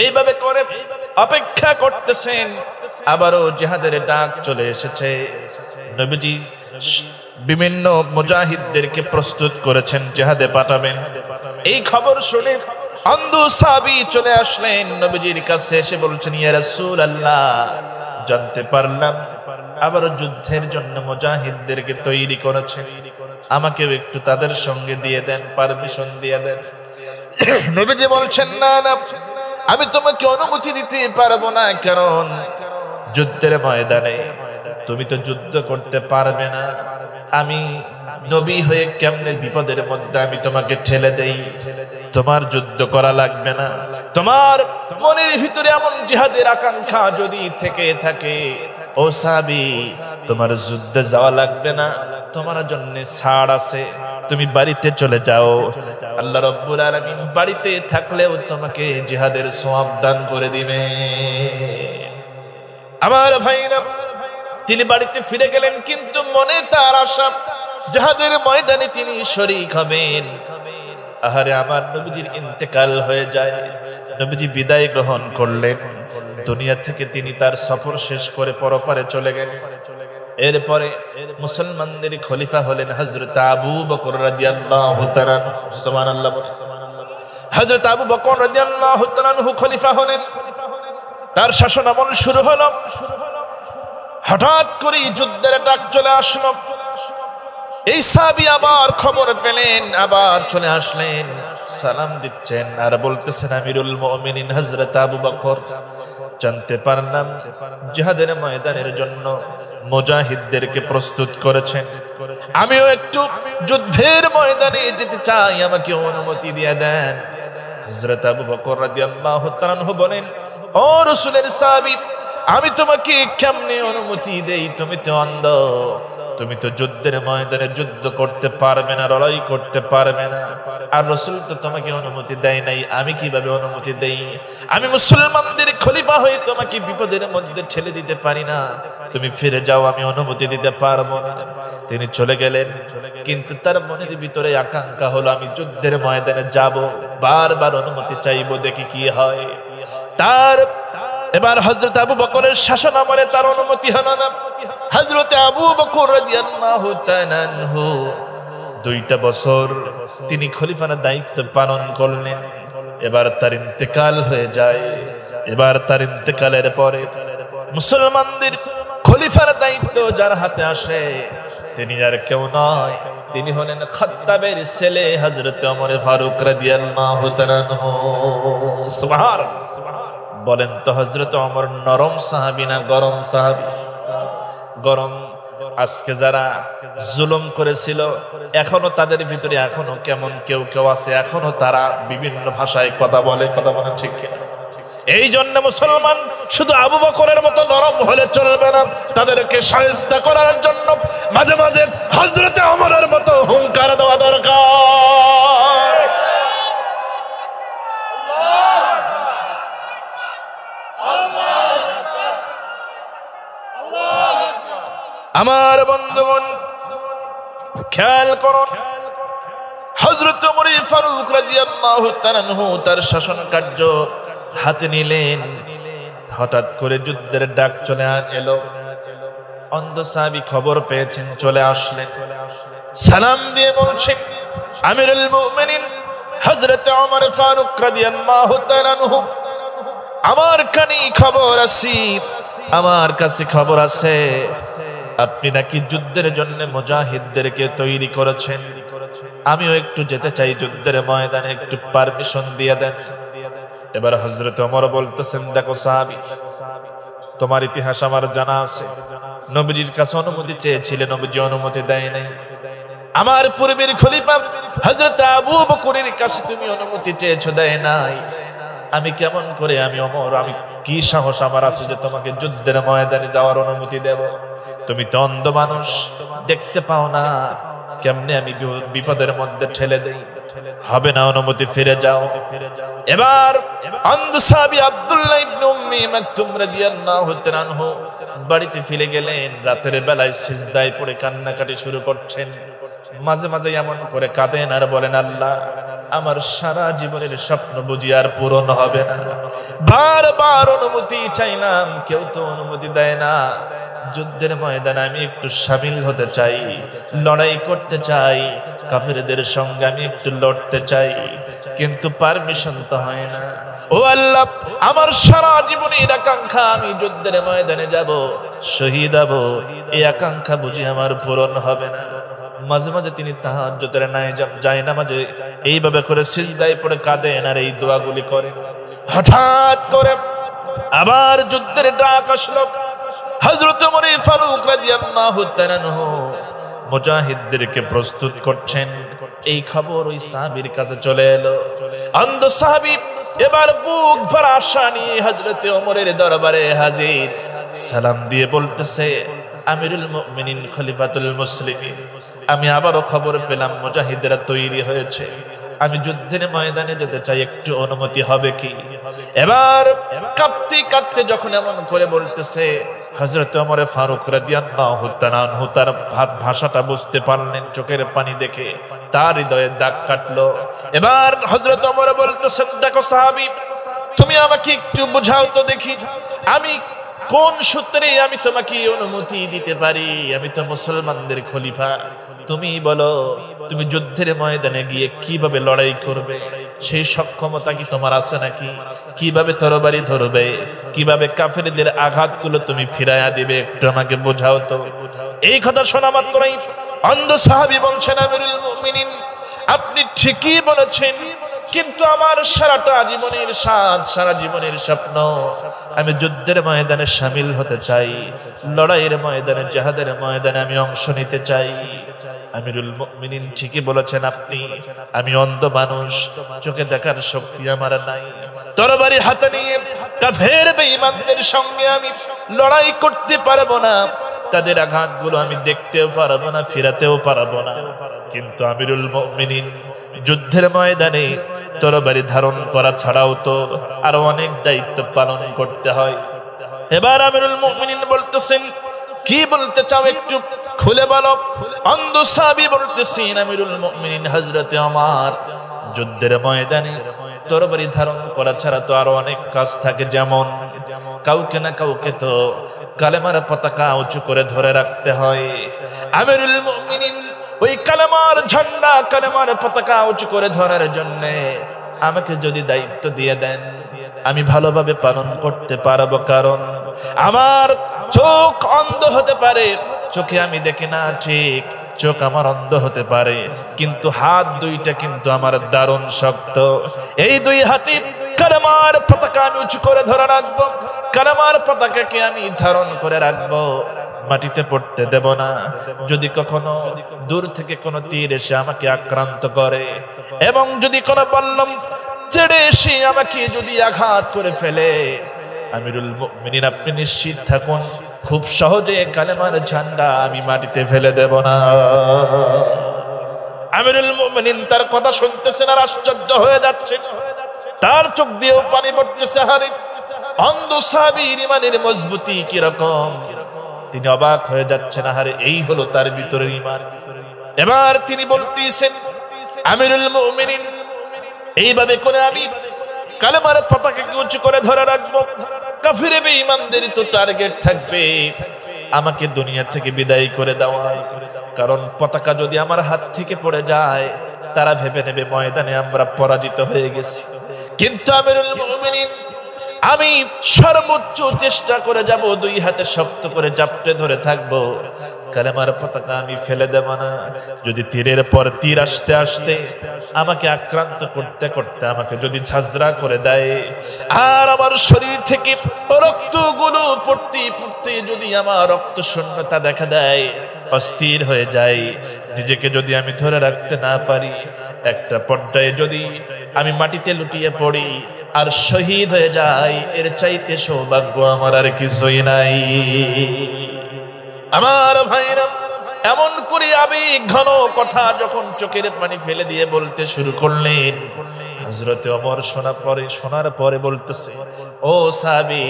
এইভাবে করে অপেক্ষা করতেছেন, আবারও জিহাদের ডাক চলে এসেছে। নবীজি বিভিন্ন মুজাহিদদেরকে প্রস্তুত করেছেন, জিহাদে পাঠাবেন। এই খবর শুনে অন্ধ সাহাবী চলে আসলেন নবীজির কাছে, এসে বলছেন, ইয়া রাসূলুল্লাহ, জানতে পারলাম আবারও যুদ্ধের জন্য মুজাহিদদেরকে তৈরি করেছেন, আমাকেও একটু তাদের সঙ্গে দিয়ে দেন, পারমিশন দিয়ে দেন। নবীজি বলছেন, না না, আমি তোমাকে অনুমতি দিতে পারবো না, কারণ যুদ্ধের ময়দানে তুমি তো যুদ্ধ করতে পারবে না। আমি নবী হয়ে কেমনে বিপদের মধ্যে আমি তোমাকে ঠেলে দেই? তোমার যুদ্ধ করা লাগবে না। তোমার মনের ভিতরে এমন জিহাদের আকাঙ্ক্ষা যদি থেকে থাকে, ও সাহাবী, তোমার যুদ্ধে যাওয়া লাগবে না, তোমার জন্য ছাড় আছে, তুমি বাড়িতে চলে যাও। আল্লাহ রাব্বুল আলামিন বাড়িতে থাকলেও তোমাকে জিহাদের সওয়াব দান করে দিবে। আমার ভাইরা, তিনি বাড়িতে ফিরে গেলেন, কিন্তু মনে তার আশা জিহাদের ময়দানে তিনি শরীক হবেন। আহারে, আমার নবীজির ইন্তেকাল হয়ে যায়, নবীজি বিদায় গ্রহণ করলেন দুনিয়া থেকে। তিনি তার সফর শেষ করে পরপারে চলে গেলেন। এরপরে মুসলমানদের খলিফা হলেন হযরত আবু বকর রাদিয়াল্লাহু তাআলা আনহু। সুবহানাল্লাহ। হযরত আবু বকর রাদিয়াল্লাহু তাআলা আনহু খলিফা হলেন, তার শাসনামল শুরু হলো। হঠাৎ করে যুদ্ধের ডাক চলে আসলো। এই সাহাবী আবার খবর পেলেন, আবার চলে আসলেন, সালাম দিচ্ছেন আর বলতেছেন, আমিরুল মুমিনিন হযরত আবু বকর, জানতে পারলাম জিহাদের ময়দানের জন্য মুজাহিদদেরকে প্রস্তুত করেছেন, আমিও একটু যুদ্ধের ময়দানে যেতে চাই, আমাকে অনুমতি দিয়ে দেন। হযরত আবু বকর রাদিয়াল্লাহু তাআলা আনহু বলেন, ও রাসূলের সাহাবী, আমি তোমাকে কেমনে অনুমতি দেই? তুমি তো অন্ধ, তুমি তো যুদ্ধের ময়দানে যুদ্ধ করতে পারবে না, লড়াই করতে পারবে না, আর রাসূল তো তোমাকে অনুমতি দেয় নাই, আমি কিভাবে অনুমতি দেই? আমি মুসলমানদের খলিফা হয়ে তোমাকে বিপদের মধ্যে ঠেলে দিতে পারি না, তুমি ফিরে যাও, আমি অনুমতি দিতে পারবো না। তিনি চলে গেলেন, কিন্তু তার মনের ভিতরে আকাঙ্ক্ষা হলো আমি যুদ্ধের ময়দানে যাব, বারবার অনুমতি চাইবো, দেখি কি হয়। তার এবার হযরত আবু বকরের শাসন আমলে তার অনুমতি হলো না। হযরত আবু বকর রাদিয়াল্লাহু তাআলা আনহু 2টা বছর তিনি খলিফার দায়িত্ব পালন করলেন। এবার তার ইন্তেকাল হয়ে যায়। এবার তার ইন্তেকালের পরে মুসলমানদের খলিফার দায়িত্ব যার হাতে আসে তিনি আর কেউ নয়, তিনি হলেন খাত্তাবের ছেলে হযরত ওমর ফারুক রাদিয়াল্লাহু তাআলা আনহু। সুবহানাল্লাহ। বলেন তো হযরত ওমর নরম সাহাবী না গরম সাহাবী? গরম। আজকে যারা জুলুম করেছিল এখনো তাদের ভিতরে এখনো কেমন কেউ কেউ আছে, এখনো তারা বিভিন্ন ভাষায় কথা বলে ঠিক কিনা? এই জন্য মুসলমান শুধু আবু বকরের মতো নরম হলে চলবে না, তাদেরকে শায়েস্তা করার জন্য মাঝে মাঝে হযরত ওমরের মতো হুঙ্কার দেওয়া দরকার। আমার বন্ধুগণ খেয়াল করুন, হযরত ওমর ফারুক রাদিয়াল্লাহু তাআলা আনহু তার শাসন কার্য হাতে নিলেন। হঠাৎ করে যুদ্ধের ডাক চলে এলো। অন্ধ সাহাবী খবর পেয়েছেন, চলে আসলেন। সালাম দিয়ে বলছেন, আমিরুল মুমিনিন হযরত ওমর ফারুক রাদিয়াল্লাহু তাআলা আনহু, আমার কাছে খবর আছে আপনি নাকি যুদ্ধের জন্য মুজাহিদদেরকে তৈরি করেছেন। আমিও একটু যেতে চাই যুদ্ধের ময়দানে, একটু পারমিশন দিয়ে দেন। এবার হযরত ওমর বলতেছেন, দেখো সাহাবী, তোমার ইতিহাস আমার জানা আছে। নবীজির কাছে অনুমতি চেয়েছিলে, নবীজি অনুমতি দেয় নাই। আমার পূর্বের খলিফা হযরত আবু বকরের কাছে তুমি অনুমতি চেয়েছো, দেয় নাই। আমি কেমন করে, আমি ওমর, আমি কি সাহস আমার আছে যে তোমাকে যুদ্ধের ময়দানে যাওয়ার অনুমতি দেব? তুমি তো অন্ধ মানুষ, দেখতে পাও না, কেমনে আমি বিপদের মধ্যে ঠেলে দেই? হবে না, অনুমতি, ফিরে যাও। এবার অন্ধ সাহাবী আব্দুল্লাহ ইবনে উম্মি মাকতুম রাদিয়াল্লাহু তাআলা আনহু বাড়িতে ফিরে গেলেন। রাতের বেলায় সিজদায় পড়ে কান্নাকাটি শুরু করছেন। মাঝে মাঝে এমন করে কাঁদেন আর বলেন, আল্লাহ, আমার সারা জীবনের স্বপ্ন বুঝি আর পূরণ হবে না। বারবার অনুমতি চাইলাম, কেউ তো অনুমতি দেয় না। যুদ্ধের ময়দানে আমি একটু শামিল হতে চাই, লড়াই করতে চাই, কাফেরদের সঙ্গে আমি একটু লড়তে চাই, কিন্তু পারমিশন তো হয় না। ও আল্লাহ, আমার সারা জীবনের আকাঙ্ক্ষা আমি যুদ্ধের ময়দানে যাব, শহীদ হব, এই আকাঙ্ক্ষা বুঝি আমার পূরণ হবে না। মাঝে মাঝে তিনি তাহাজ্জুদের জায়নামাজে এইভাবে করে সিজদায় পড়ে কাঁদেন আর এই দোয়াগুলি করেন। হঠাৎ করে আবার যুদ্ধের ডাক আসলো। হযরত ওমর ফারুক রাদিয়াল্লাহু তাআলা আনহু মুজাহিদদেরকে প্রস্তুত করছেন। এই খবর ওই সাহাবীর কাছে চলে এলো। অন্ধ সাহাবী এবার বুক ভরা আশা নিয়ে হযরত ওমরের দরবারে হাজির। সালাম দিয়ে বলতেছে, আমিরুল মুমিনিন খলিফাতুল মুসলিমিন, আমি আবারও খবর পেলাম মুজাহিদরা তৈরি হয়েছে, আমি যুদ্ধের ময়দানে যেতে চাই, একটু অনুমতি হবে কি? এবার কাঁপতে কাঁপতে যখন এমন করে বলতেছে, হযরত ওমর ফারুক রাদিয়াল্লাহু তাআলা আনহু তার ভাষাটা বুঝতে পারলেন। চোখের পানি দেখে তার হৃদয়ে দাগ কাটলো। এবার হযরত ওমর বলতেছেন, দেখো সাহাবী, তুমি আমাকে একটু বুঝাও তো দেখি, আমি কোন সূত্রে আমি তোমাকে অনুমতি দিতে পারি? আমি তো মুসলমানদের খলিফা। তুমি বলো, তুমি যুদ্ধের ময়দানে গিয়ে কিভাবে লড়াই করবে? সেই সক্ষমতা কি তোমার আছে নাকি? কিভাবে তরবারি ধরবে? কিভাবে কাফেরদের আঘাতগুলো তুমি ফিরাইয়া দিবে? একটু আমাকে বোঝাও তো। এই কথা শোনা মাত্রই অন্ধ সাহাবী বলছেন, আমিরুল মুমিনিন, আপনি ঠিকই বলেছেন, কিন্তু আমার সারাটা জীবনের সারা জীবনের স্বপ্ন, আমি যুদ্ধের ময়দানে শামিল হতে চাই, লড়াইয়ের ময়দানে, জিহাদের ময়দানে আমি অংশ নিতে চাই। আমিরুল মুমিনিন, ঠিকই বলেছেন আপনি, আমি অন্ধ মানুষ, চোখে দেখার শক্তি আমার নাই। তরবারি হাতে নিয়ে কাফের বেঈমানদের সঙ্গে আমি লড়াই করতে পারবো না। তাদের আঘাতগুলো আমি দেখতেও পারবো না, ফিরাতেও পারবো না। কিন্তু আমিরুল মুমিনিন যুদ্ধের ময়দানে তরবারি ধারণ করা ছাড়াও তো আরো অনেক দায়িত্ব পালন করতে হয়। এবার আমিরুল মুমিনিন বলতেছেন, কি বলতে চাও একটু খুলে বলো। অন্ধ সাহাবী বলতেছেন, আমিরুল মুমিনিন হযরতে ওমর, যুদ্ধের ময়দানে তরবারি ধারণ করা ছাড়া তো আরো অনেক কাজ থাকে, যেমন কাউকে না কাউকে তো কালেমার পতাকা উঁচু করে ধরে রাখতে হয়। আমিরুল মুমিনিন ওই কালেমার ঝান্ডা, কালেমার পতাকা উঁচু করে ধরার জন্য আমাকে যদি দায়িত্ব দিয়ে দেন, আমি ভালোভাবে পালন করতে পারবো। কারণ আমার চোখ অন্ধ হতে পারে, চোখে আমি দেখি না ঠিক, চোখ আমার অন্ধ হতে পারে, কিন্তু হাত দুইটা কিন্তু আমার দারুণ শক্ত। এই দুই হাতে কালেমার পতাকা আমি উঁচু করে ধরে রাখবো, কালেমার পতাকাকে আমি ধারণ করে রাখবো, মাটিতে পড়তে দেব না। যদি কখনো দূর থেকে কোনো তীর এসে আমাকে আক্রান্ত করে এবং যদি কোনো বল্লম ছেড়ে এসে আমাকে যদি আঘাত করে ফেলে, আমিরুল মুমিনিন আপনি নিশ্চিত থাকুন, খুব সহজে কালেমার ঝান্ডা আমি মাটিতে ফেলে দেব না। আমিরুল মুমিনিন তার কথা শুনতেছেন আর আশ্চর্য হয়ে যাচ্ছেন, তার চোখ দিয়েও পানি পড়তেছে। হারে অন্ধ সাহাবীর ইমানের মজবুতি কিরকম, তিনি অবাক হয়ে যাচ্ছেন। হারে এই হলো তার ভিতরের ঈমান। এবার তিনি বলতেছেন, আমিরুল মুমিনিন এইভাবে করে আমি কালেমার পতাকাকে উঁচু করে ধরে রাখবো। কাফির বেঈমানদের তো টার্গেট থাকবে আমাকে দুনিয়া থেকে বিদায় করে দেওয়া, কারণ পতাকা যদি আমার হাত থেকে পড়ে যায় তারা ভেবে নেবে ময়দানে আমরা পরাজিত হয়ে গেছি। কিন্তু আমিরুল মুমিনিন আমি সর্বোচ্চ চেষ্টা করে যাব, দুই হাতে শক্ত করে জাপটে ধরে থাকবো, কালেমার পতাকা আমি ফেলে দেব না। যদি তীরের পর তীর আসতে আসতে আমাকে আক্রান্ত করতে করতে আমাকে যদি ঝাঁঝরা করে দেয় আর আমার শরীর থেকে রক্তগুলো পড়তে পড়তে যদি আমার রক্ত শূন্যতা দেখা দেয়, অস্থির হয়ে যায়, নিজেকে যদি আমি ধরে রাখতে না পারি, একটা পর্যায়ে যদি আমি মাটিতে লুটিয়ে পড়ি আর শহীদ হয়ে যাই, এর চাইতে সৌভাগ্য আমার আর কিছুই নাই। আমার ভাইরা এমন করে আবেগ ঘন কথা যখন চোখের পানি ফেলে দিয়ে বলতে শুরু করলেন, হযরতে ওমর শোনার পরে বলতেছে, ও সাহাবী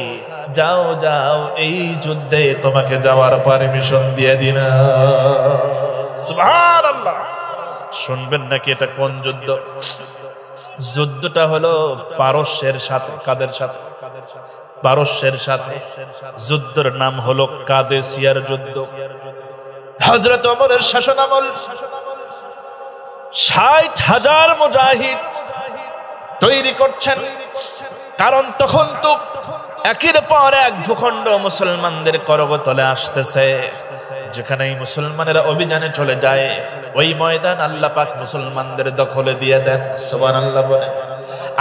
যাও যাও, এই যুদ্ধে তোমাকে যাওয়ার পারমিশন দিয়ে দিলাম। সুবহানাল্লাহ। শুনবেন নাকি এটা কোন যুদ্ধ? যুদ্ধটা হলো পারস্যের সাথে। কাদের সাথে? পারস্যের সাথে। যুদ্ধের নাম হলো কাদেসিয়ার যুদ্ধ। হযরত ওমরের শাসনামল ৬০,০০০ মুজাহিদ তৈরি করছেন, কারণ তখন তো একের পর এক ভূখণ্ড মুসলমানদের করগতলে আসতেছে। যেখানেই মুসলমানেরা অভিযানে চলে যায় ওই ময়দান আল্লাহ পাক মুসলমানদের দখলে দিয়ে দেন। সুবহানাল্লাহ বলেন।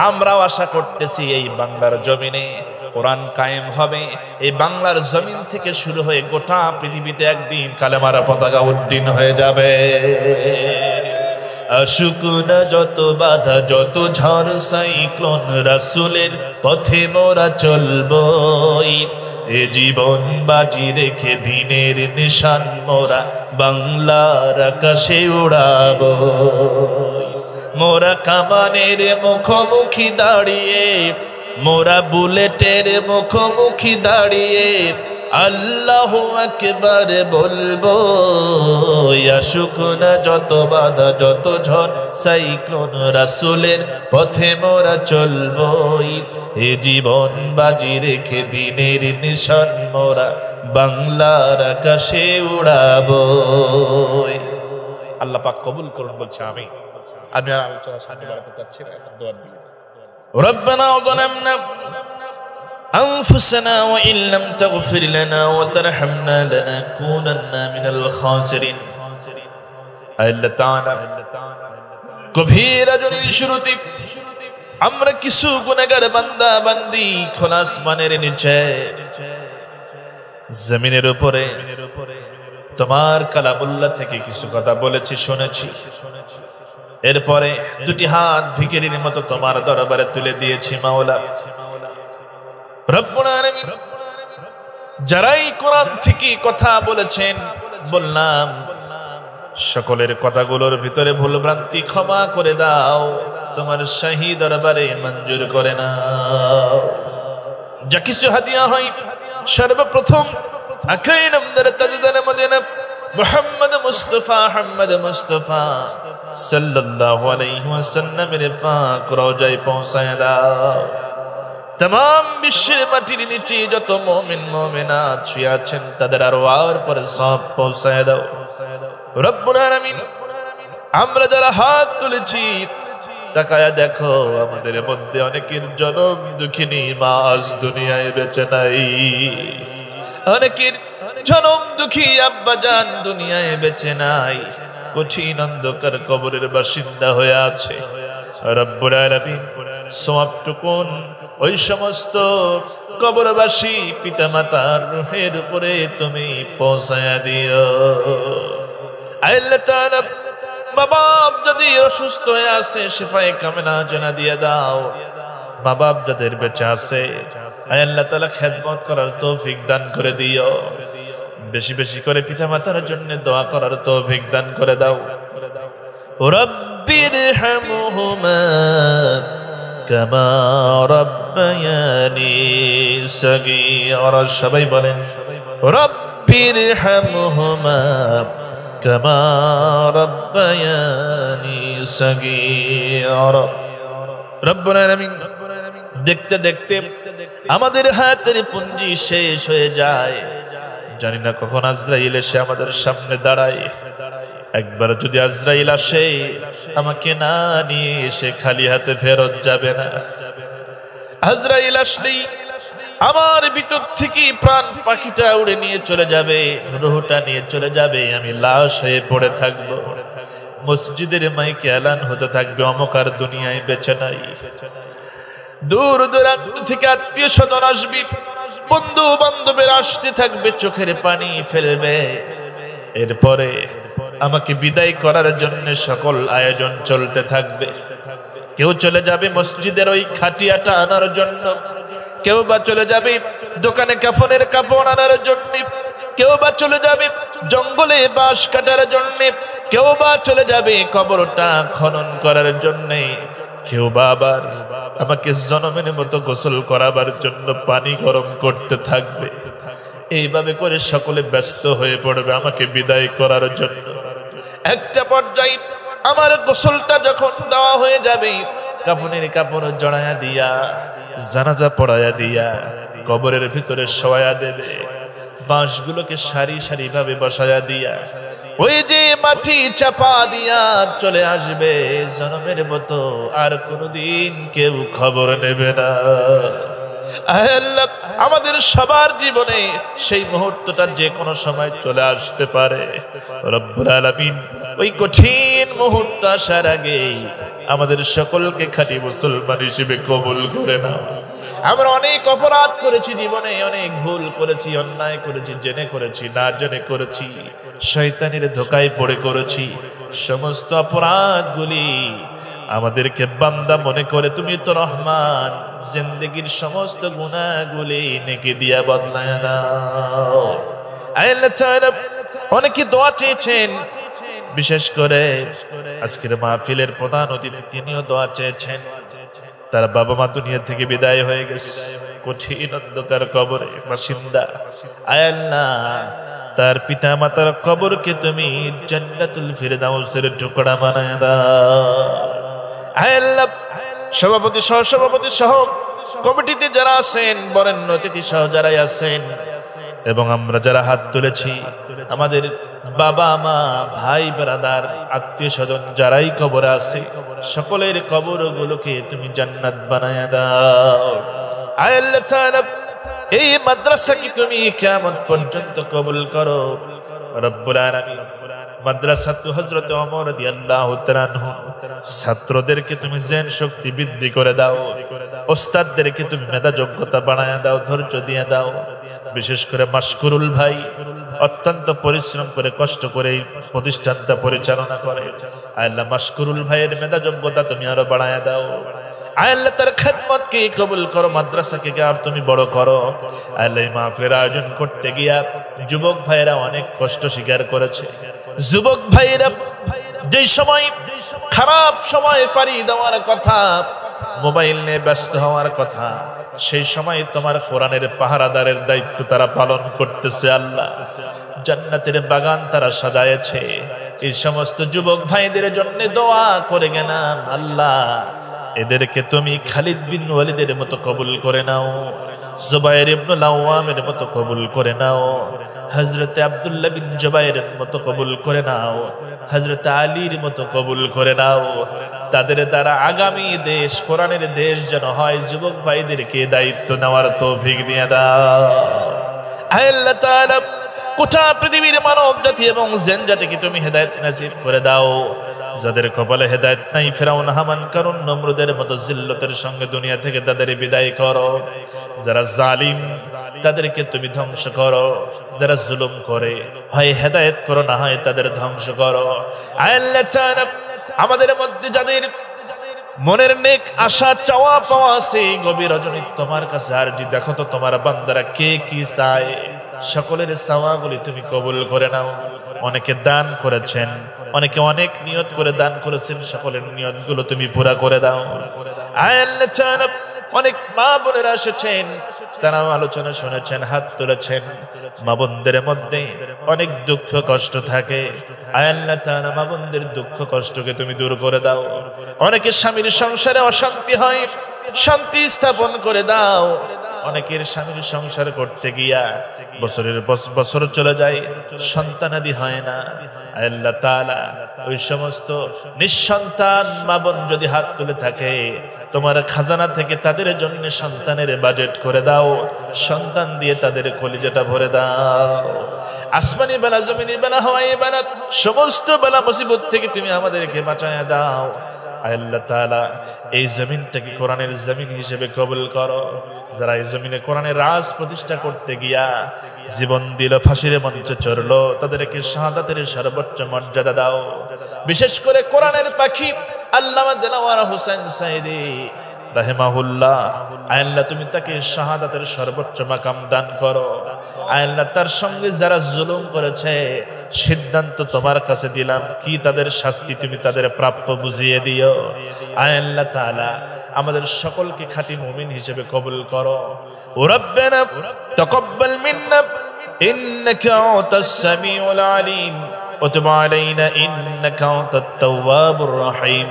আমরাও আশা করতেছি এই বাংলার জমিনে কোরআন কায়েম হবে, এই বাংলার জমিন থেকে শুরু হয়ে গোটা পৃথিবীতে একদিন কালেমার পতাকা উড্ডীন হয়ে যাবে। আসুক না যত বাধা, যত ঝড় সাইক্লোন, রাসূলের পথে মোরা চলবই, এ জীবন বাজি রেখে দিনের নিশান মোরা বাংলার আকাশে উড়াবো। মোরা কামানের মুখোমুখি দাঁড়িয়ে, মোরা বুলেটের মুখোমুখি দাঁড়িয়ে আল্লাহু আকবার বলবো। আসুক না যত বাধা, যত ঝড় সাইক্লোন, রাসূলের পথে মোরা চলবই, এ জীবন বাজি রেখে দিনের নিশান মোরা বাংলার আকাশে উড়াবো। আল্লাহ পাক কবুল করুন বলছে। আমি আর আলোচনা সামনে বাড়াতে চাচ্ছি না, এখন দোয়া দিই। রব্বানা যালামনা أنفسنا وإن لم تغفر لنا وترحمنا لنكونن من الخاسرين। আল্লাহ তাআলা গভীর রজনীর শুরুতে আমরা কিছু গুনাহগার বান্দা বান্দি খোলা আসমানের নিচে জমিনের উপরে তোমার কালামুল্লাহ থেকে কিছু কথা বলেছি, শুনেছি। এরপরে দুটি হাত ভিখারির মতো তোমার দরবারে তুলে দিয়েছি। মাওলা রব্বুল আলামিন, যারাই কোরআন থেকে কথা বলেছেন, বললাম সকলের কথাগুলোর ভিতরে ভুল ভ্রান্তি ক্ষমা করে দাও, তোমার শাহী দরবারে মঞ্জুর করে নাও। যা কিছু হাদিয়া হয় সর্বপ্রথম আখায়ে নামদার তাজদার মদিনা মুহাম্মদ মুস্তাফা সাল্লাল্লাহু আলাইহি ওয়াসাল্লামের পাক রওজায় পৌঁছায় দাও। तमाम বিশ্বের মাটির নিচে যত মুমিন মুমিনাত শুয়ে আছেন তাদের আরওয়ার পরে সব পৌঁছায় দাও রব্বুল আলামিন। আমরা যারা হাত তুলেছি তাকায়া দেখো, আমাদের মধ্যে অনেকের জনম দুঃখিনী মা আজ দুনিয়ায় বেঁচে নাই, অনেকের জনম দুঃখী আব্বাজান দুনিয়ায় বেঁচে নাই, কঠিন অন্ধকার কবরের বাসিন্দা হয়ে আছে। রব্বুল আলামিন সওয়াবটুকুন ওই সমস্ত কবরবাসী পিতামাতার রূহের উপরে তুমি পৌঁছায়া দিও। আল্লাহ তাআলা মা বাপ যদি অসুস্থ হয়ে আছে শিফায়ে কামিলা জানা দিয়ে দাও। মা বাপ যাদের বেঁচে আছে আল্লাহ তাআলা খেদমত করার তৌফিক দান করে দিও। বেশি বেশি করে পিতামাতার জন্য দোয়া করার তৌফিক দান করে দাও। রব্বিরহামহুমা কামা রাব্বায়ানি সগীরা। সবাই বলেন রব্বিরহামহুমা কামা রাব্বায়ানি সগীরা। রব্বুল আলামিন দেখতে দেখতে আমাদের হাতের পুঞ্জি শেষ হয়ে যায়, জানি না কখন আজরাইল এসে আমাদের সামনে দাঁড়ায়। একবার যদি আজরাইল আসে আমাকে না নিয়ে এসে খালি হাতে ফেরত যাবে না। আজরাইল আসলেই আমার ভিতর থেকে প্রাণ পাখিটা উড়ে নিয়ে চলে যাবে, রূহটা নিয়ে চলে যাবে, আমি লাশ হয়ে পড়ে থাকব। মসজিদের মাইকে এলান হতে থাকবে অমুক আর দুনিয়ায় বেঁচে নাই। দূর দূরান্ত থেকে আত্মীয় স্বজন আসবে, বন্ধু বান্ধবের আসতে থাকবে, চোখের পানি ফেলবে। এরপরে আমাকে বিদায় করার জন্য সকল আয়োজন চলতে থাকবে। কেউ চলে যাবে মসজিদের ওই খাটিয়াটা আনার জন্য, কেউ বা চলে যাবে দোকানে কাফনের কাপড় আনার জন্য, কেউ বা চলে যাবে জঙ্গলে বাঁশ কাটার জন্য, কেউ বা চলে যাবে কবরটা খনন করার জন্য, কেউ বা আবার আমাকে জনমের মতো গোসল করাবার জন্য পানি গরম করতে থাকবে। এইভাবে করে সকলে ব্যস্ত হয়ে পড়বে আমাকে বিদায় করার জন্য। একটা পর্যায়ে আমার গোসলটা যখন দেওয়া হয়ে যাবে, কাফনের কাপড় জড়ায়া দিয়া, জানাজা পড়ায়া দিয়া কবরের ভিতরে শোয়া দেবে, বাঁশগুলোকে সারি সারি ভাবে বসায়া দিয়া ওই যে মাটি চাপা দিয়া চলে আসবে জনমের মতো, আর কোনোদিন কেউ খবর নেবে না। আল্লাহ আমাদের সবার জীবনে সেই মুহূর্তটা যে কোনো সময় চলে আসতে পারে। রব্বুল আলামিন ওই কঠিন মুহূর্ত আসার আগে আমাদের সকলকে খাঁটি মুসলমান হিসেবে কবুল করে নাও। আমরা অনেক অপরাধ করেছি জীবনে, অনেক ভুল করেছি, অন্যায় করেছি, জেনে করেছি, না জেনে করেছি, শয়তানের ধোকায় পড়ে করেছি। সমস্ত অপরাধগুলি আমাদেরকে বান্দা মনে করে তুমি তো রহমান, জিন্দেগীর সমস্ত গুনাহগুলি নেকি দিয়া বদলায় দাও। আল্লাহ তাআলা অনেকে দোয়া চেয়েছেন, বিশেষ করে আজকের মাহফিলের প্রধান অতিথি তিনিও দোয়া চেয়েছেন। তার বাবা মা দুনিয়া থেকে বিদায় হয়ে গেছে, কঠিন অন্ধকার কবরে বাসিন্দা। আল্লাহ তার পিতা মাতার কবরকে তুমি জান্নাতুল ফিরদাউসের টুকরা বানায় দাও। আল্লাহ সভাপতি সহ সভাপতি সহ কমিটিতে যারা আছেন, বরেণ্য অতিথি সহ যারাই আছেন, এবং আমরা যারা হাত তুলেছি, আমাদের বাবা মা ভাই ব্রাদার আত্মীয় স্বজন যারাই কবরে আছে, সকলের কবরগুলোকে তুমি জান্নাত বানায়া দাও। আল্লাহ তাআলা এই মাদ্রাসাকে তুমি কিয়ামত পর্যন্ত কবুল করো। রব্বুল আলামিন মাদ্রাসাতু হযরত ওমর রাদিয়াল্লাহু তাআলা আনহু ছাত্রদেরকে তুমি জেন শক্তি বৃদ্ধি করে দাও, ওস্তাদদেরকে তুমি মেধা যোগ্যতা বাড়ায়া দাও, ধৈর্য দিয়ে দাও। বিশেষ করে মাশকুরুল ভাই অত্যন্ত পরিশ্রম করে কষ্ট করে এই প্রতিষ্ঠানটা পরিচালনা করে। আল্লাহ মাশকুরুল ভাইয়ের মেধা যোগ্যতা তুমি আরো বাড়ায়া দাও। আয় আল্লাহ তার খেদমতকে কবুল করো, মাদ্রাসাকে আর তুমি বড় করো। আল্লাহ মাহফিলের আয়োজন করতে গিয়া যুবক ভাইয়েরা অনেক কষ্ট স্বীকার করেছে। যুবক ভাইয়েরা যে সময় খারাপ সময় পাড়ি দেওয়ার কথা, মোবাইল নিয়ে ব্যস্ত হওয়ার কথা, সেই সময় তোমার কোরআনের পাহারাদারের দায়িত্ব তারা পালন করতেছে। আল্লাহ জান্নাতের বাগান তারা সাজায়েছে। এই সমস্ত যুবক ভাইদের জন্য দোয়া করে গেলাম, আল্লাহ এদেরকে তুমি খালিদ বিন ওয়ালিদের মতো কবুল করে নাও, জুবায়ের ইবনুল আওয়ামের মতো কবুল করে নাও, হযরতে আব্দুল্লাহ বিন জুবায়েরের মতো কবুল করে নাও, হযরতে আলীর মতো কবুল করে নাও। তাদের দ্বারা আগামী দেশ কোরআনের দেশ যেন হয়, যুবক ভাইদেরকে দায়িত্ব নেওয়ার তৌফিক দিয়ে দাও। আল্লাহ তাআলা গোটা পৃথিবীর মানব জাতি এবং জিন জাতিকে তুমি হেদায়েত নসিব করে দাও। যাদের কপালে হেদায়েত নাই, ফিরাউন, হামান, কারুন, নমরুদের মতো জিল্লতের সঙ্গে দুনিয়া থেকে তাদের বিদায় করো। যারা জালিম তাদেরকে তুমি ধ্বংস করো, যারা জুলুম করে হয় হেদায়েত করো, না হয় তাদের ধ্বংস করো। আল্লাহ তাআলা আমাদের মধ্যে যাদের মনের নেক আশা চাওয়া পাওয়া আছে, গভীর রজনী তোমার কাছে আরজি, দেখো তো তোমার বান্দারা কে কি চায়, সকলের চাওয়াগুলি তুমি কবুল করে নাও। অনেকে দান করেছেন, অনেকে অনেক নিয়ত করে দান করেছেন, সকলের নিয়তগুলো তুমি পুরা করে দাও। আয় আল্লাহ তাআলা অনেক মা বোনেরা এসেছেন, তারা আলোচনা শুনেছেন, হাত তুলেছেন। মা বোনদের মধ্যে অনেক দুঃখ কষ্ট থাকে, আয় আল্লাহ তাআলা মা বোনদের দুঃখ কষ্টকে তুমি দূর করে দাও। অনেকের স্বামীর সংসারে অশান্তি হয়, শান্তি স্থাপন করে দাও। অনেকের স্বামীর সংসার করতে গিয়া বছরের বছর চলে যায়, সন্তানাদি হয় না। আল্লাহ তাআলা ওই সমস্ত নিঃসন্তান মা বোন যদি হাত তুলে থাকে, তোমার খাজানা থেকে তাদের জন্য সন্তানের বাজেট করে দাও, সন্তান দিয়ে তাদের কলিজাটা ভরে দাও। আসমানি বেলা, জমিনি বেলা, হাওয়াই বেলা, সমস্ত বেলা মুসিবত থেকে তুমি আমাদেরকে বাঁচায়া দাও। আল্লাহ তাআলা এই জমিনটাকে কোরআনের জমিন হিসেবে কবুল করো। যারা এই জমিনে কোরআনের রাজ প্রতিষ্ঠা করতে গিয়া জীবন দিল, ফাঁসির মঞ্চে চড়লো, তাদেরকে শাহাদাতের সর্বোচ্চ মর্যাদা দাও। বিশেষ করে কোরআনের পাখি আল্লামা দেলাওয়ার হোসেন সাইদি রাহিমাহুল্লাহ, আল্লাহ তুমি তাকে শাহাদাতের সর্বোচ্চ মাকাম দান করো। আল্লাহ তার সঙ্গে যারা জুলুম করেছে, সিদ্ধান্ত তোমার কাছে দিলাম, কি তাদের শাস্তি তুমি তাদের প্রাপ্য বুঝিয়ে দিও। আল্লাহ তাআলা আমাদের সকলকে খাঁটি মুমিন হিসেবে কবুল করো। রব্বানা তাকাব্বাল মিন্না ইন্নাকা আনতাস সামিউল আলিম ওয়া তুব আলাইনা ইন্নাকা আনতাত তাওয়াবুর রহিম।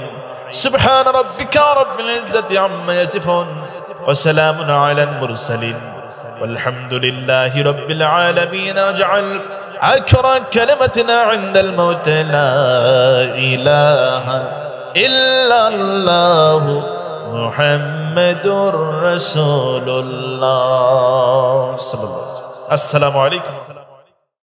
সুবহান রাব্বিকা রাব্বিল ইজ্জাতি আম্মা ইয়াসিফুন ওয়া সালামুন আলাল মুরসালিন ওয়ালহামদুলিল্লাহি রাব্বিল আলামিন। ওয়াজআল আখরা কালিমাতিনা ইনদাল মাউত লা ইলাহা ইল্লাল্লাহু মুহাম্মাদুর রাসূলুল্লাহ সাল্লাল্লাহু আলাইহি ওয়াসাল্লাম। আসসালামু আলাইকুম।